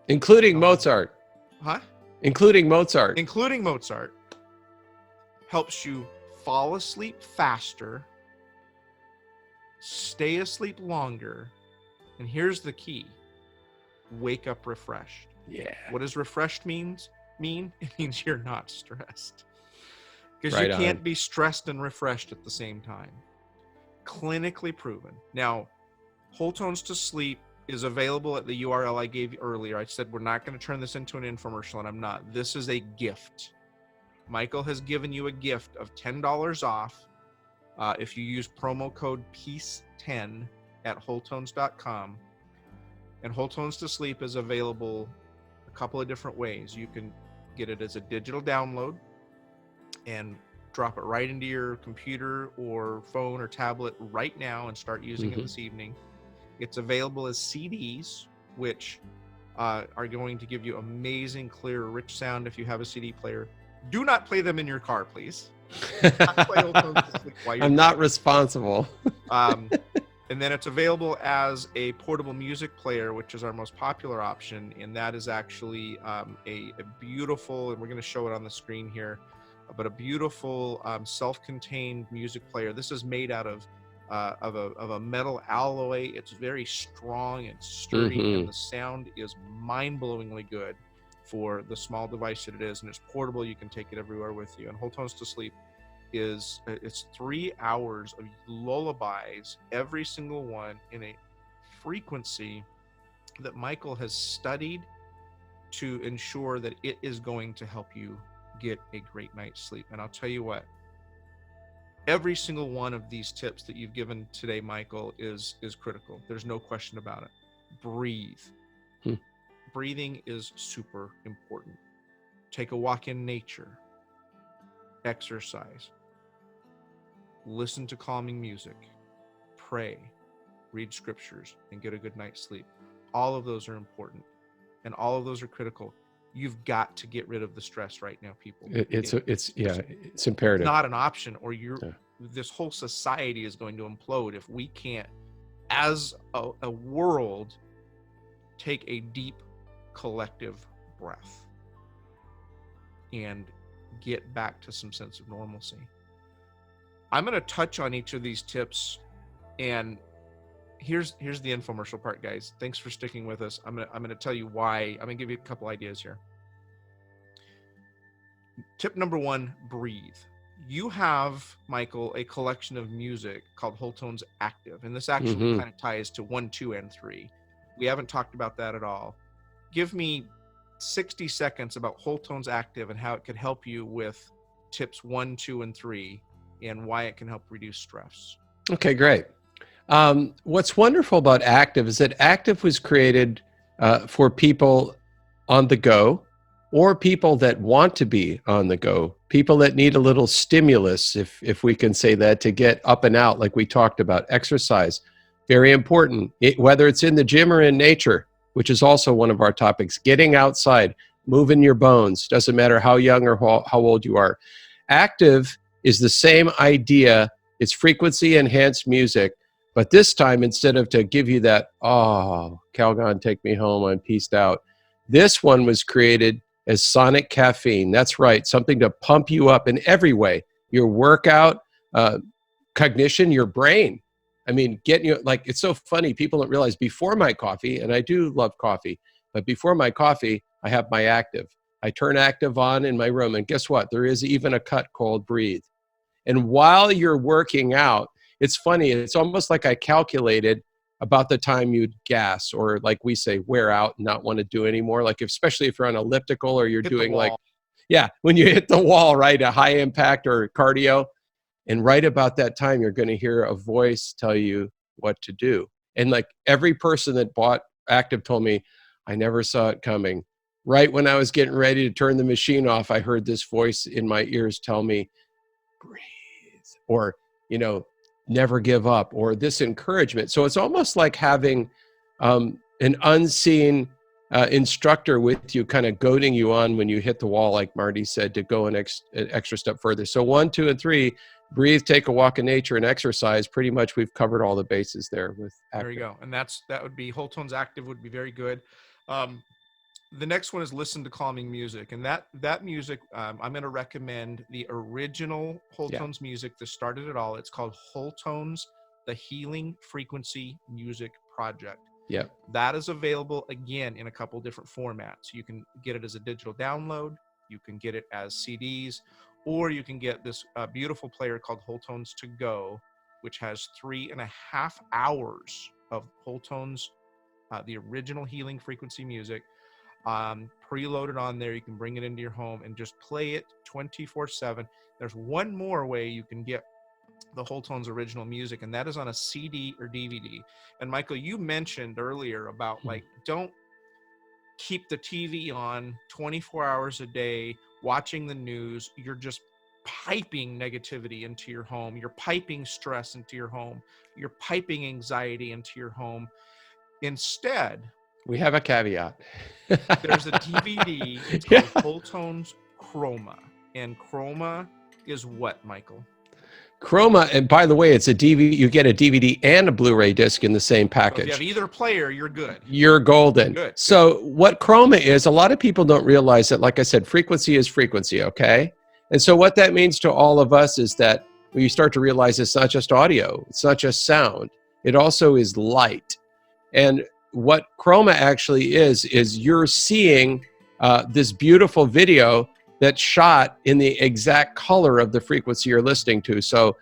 including Mozart. Huh? Including Mozart, helps you fall asleep faster, stay asleep longer, and here's the key: wake up refreshed. Yeah. What does refreshed mean? It means you're not stressed. Because Right you can't on. be stressed and refreshed at the same time. Clinically proven. Now, Wholetones to Sleep is available at the URL I gave you earlier. I said we're not going to turn this into an infomercial, and I'm not. This is a gift. Michael has given you a gift of $10 off if you use promo code PEACE10 at Wholetones.com. And Wholetones to Sleep is available a couple of different ways. You can get it as a digital download and drop it right into your computer or phone or tablet right now and start using it this evening. It's available as CDs, which are going to give you amazing, clear, rich sound if you have a CD player. Do not play them in your car, please. I'm not responsible. And then it's available as a portable music player, which is our most popular option. And that is actually a beautiful, and we're going to show it on the screen here, but a beautiful self-contained music player. This is made out of a metal alloy. It's very strong and sturdy, and the sound is mind-blowingly good for the small device that it is, and it's portable. You can take it everywhere with you. And Wholetones to Sleep it's 3 hours of lullabies, every single one in a frequency that Michael has studied to ensure that it is going to help you get a great night's sleep. And I'll tell you what, every single one of these tips that you've given today, Michael, is critical. There's no question about it. Breathe. Breathing is super important. take a walk in nature, exercise, listen to calming music, pray, read scriptures, and get a good night's sleep. All of those are important, and all of those are critical. You've got to get rid of the stress right now, people. It's imperative. Not an option, or Yeah. this whole society is going to implode if we can't, as a world, take a deep collective breath and get back to some sense of normalcy. I'm going to touch on each of these tips, and here's the infomercial part, guys. Thanks for sticking with us. I'm going to tell you why. I'm going to give you a couple ideas here. Tip number 1, breathe. You have, Michael, a collection of music called Wholetones Active, and this actually kind of ties to 1, 2, and 3. We haven't talked about that at all. Give me 60 seconds about Wholetones Active and how it could help you with tips 1, 2, and 3, and why it can help reduce stress. Okay, great. What's wonderful about Active is that Active was created for people on the go, or people that want to be on the go, people that need a little stimulus, if we can say that, to get up and out, like we talked about. Exercise, very important, whether it's in the gym or in nature, which is also one of our topics. Getting outside, moving your bones, doesn't matter how young or how old you are. Active is the same idea. It's frequency enhanced music, but this time, instead of to give you that, oh, Calgon, take me home, I'm peaced out, this one was created as sonic caffeine. That's right, something to pump you up in every way. Your workout, cognition, your brain. I mean, getting you, like, it's so funny, people don't realize, before my coffee, and I do love coffee, but before my coffee, I have my Active. I turn Active on in my room, and guess what? There is even a cut called Breathe. And while you're working out, it's funny, it's almost like I calculated about the time you'd gas, or like we say, wear out and not want to do anymore. Like, especially if you're on elliptical, or you're doing like, when you hit the wall, right? A high impact or cardio. And right about that time, you're going to hear a voice tell you what to do. And like every person that bought Active told me, I never saw it coming. Right when I was getting ready to turn the machine off, I heard this voice in my ears tell me, breathe, or, never give up, or this encouragement. So it's almost like having an unseen instructor with you, kind of goading you on when you hit the wall, like Marty said, to go an extra step further. So 1, 2, and 3, breathe, take a walk in nature, and exercise. Pretty much we've covered all the bases there with Active. There you go. And that would be Wholetones Active, would be very good. The next one is listen to calming music, and that music, I'm going to recommend the original Wholetones music that started it all. It's called Wholetones, the Healing Frequency Music Project. Yeah, that is available again in a couple different formats. You can get it as a digital download, you can get it as CDs, or you can get this beautiful player called Wholetones To Go, which has 3.5 hours of Wholetones, the original healing frequency music, preloaded on there. You can bring it into your home and just play it 24/7. There's one more way you can get the Wholetones original music, and that is on a CD or DVD. And Michael, you mentioned earlier about, like, don't keep the TV on 24 hours a day watching the news. You're just piping negativity into your home. You're piping stress into your home. You're piping anxiety into your home. Instead, we have a caveat. There's a DVD. It's called Wholetones Chroma. And Chroma is what, Michael? Chroma, and by the way, it's a DVD. You get a DVD and a Blu-ray disc in the same package. So if you have either player, you're good. You're golden. Good. So what Chroma is, a lot of people don't realize that, like I said, frequency is frequency, okay? And so what that means to all of us is that when you start to realize it's not just audio, it's not just sound, it also is light. And what Chroma actually is you're seeing this beautiful video that's shot in the exact color of the frequency you're listening to. So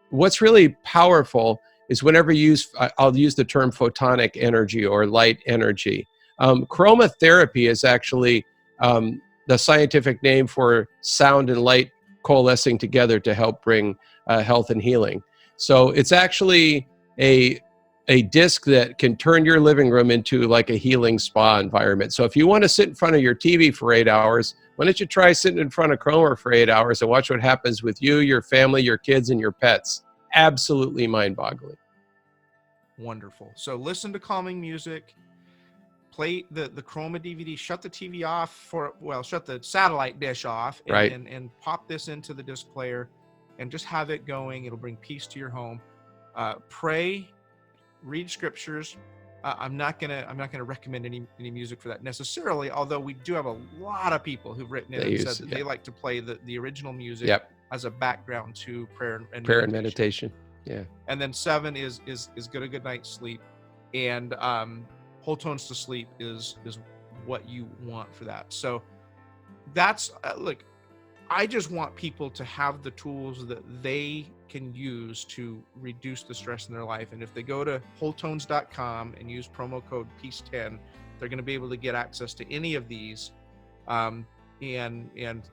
what's really powerful is whenever you use, I'll use the term photonic energy or light energy. Chromotherapy is actually the scientific name for sound and light coalescing together to help bring health and healing. So it's actually a disc that can turn your living room into like a healing spa environment. So if you want to sit in front of your TV for 8 hours, Why don't you try sitting in front of Cromer for 8 hours and watch what happens with you, your family, your kids, and your pets? Absolutely mind-boggling. Wonderful. So listen to calming music, play the Chroma DVD, shut the TV off shut the satellite dish off, and, Right. and pop this into the disc player and just have it going. It'll bring peace to your home. Pray, read scriptures. I'm not gonna recommend any music for that necessarily, although we do have a lot of people who've written in and said that they like to play the original music as a background to prayer and meditation. Yeah. And then 7 is get a good night's sleep, and Wholetones to sleep is what you want for that. So that's look, I just want people to have the tools that they can use to reduce the stress in their life. And if they go to wholetones.com and use promo code PEACE10, they're going to be able to get access to any of these, and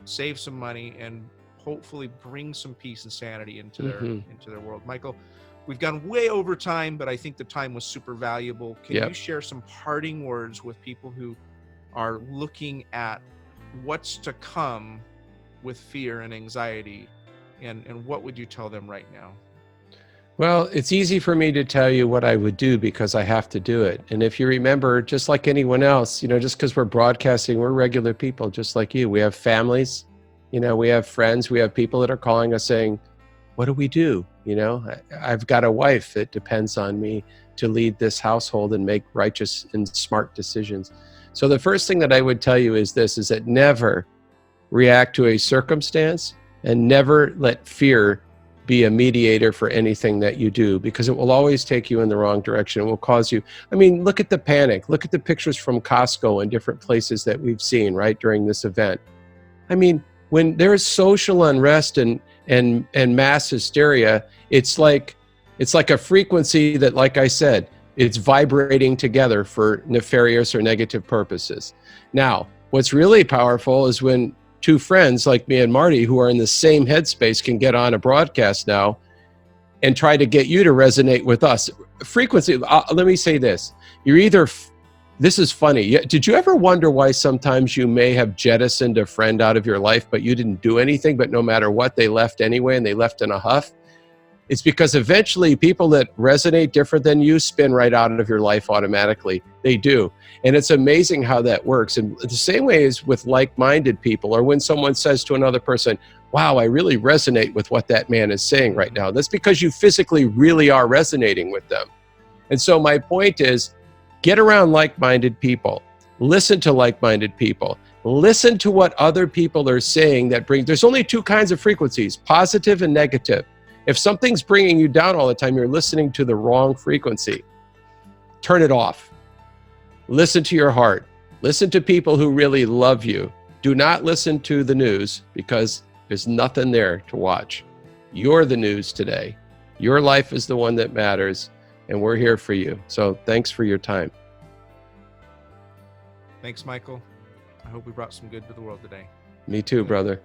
save some money and hopefully bring some peace and sanity into their world. Michael, we've gone way over time, but I think the time was super valuable. Can you share some parting words with people who are looking at what's to come with fear and anxiety, and what would you tell them right now? Well, it's easy for me to tell you what I would do because I have to do it. And if you remember, just like anyone else, just because we're broadcasting, we're regular people just like you. We have families, we have friends, we have people that are calling us saying, what do we do? I've got a wife that depends on me to lead this household and make righteous and smart decisions. So the first thing that I would tell you is this, is that never react to a circumstance and never let fear be a mediator for anything that you do, because it will always take you in the wrong direction. It will cause you, look at the panic, look at the pictures from Costco and different places that we've seen, right, during this event. When there's social unrest and mass hysteria, it's like a frequency that, like I said, it's vibrating together for nefarious or negative purposes. Now, what's really powerful is when two friends like me and Marty, who are in the same headspace, can get on a broadcast now and try to get you to resonate with us. Frequency, let me say this. This is funny. Did you ever wonder why sometimes you may have jettisoned a friend out of your life, but you didn't do anything, but no matter what, they left anyway, and they left in a huff? It's because eventually people that resonate different than you spin right out of your life automatically. They do. And it's amazing how that works. And the same way is with like-minded people, or when someone says to another person, wow, I really resonate with what that man is saying right now. That's because you physically really are resonating with them. And so my point is, get around like-minded people. Listen to like-minded people. Listen to what other people are saying there's only two kinds of frequencies, positive and negative. If something's bringing you down all the time, you're listening to the wrong frequency. Turn it off. Listen to your heart. Listen to people who really love you. Do not listen to the news, because there's nothing there to watch. You're the news today. Your life is the one that matters, and we're here for you. So thanks for your time. Thanks, Michael. I hope we brought some good to the world today. Me too, brother.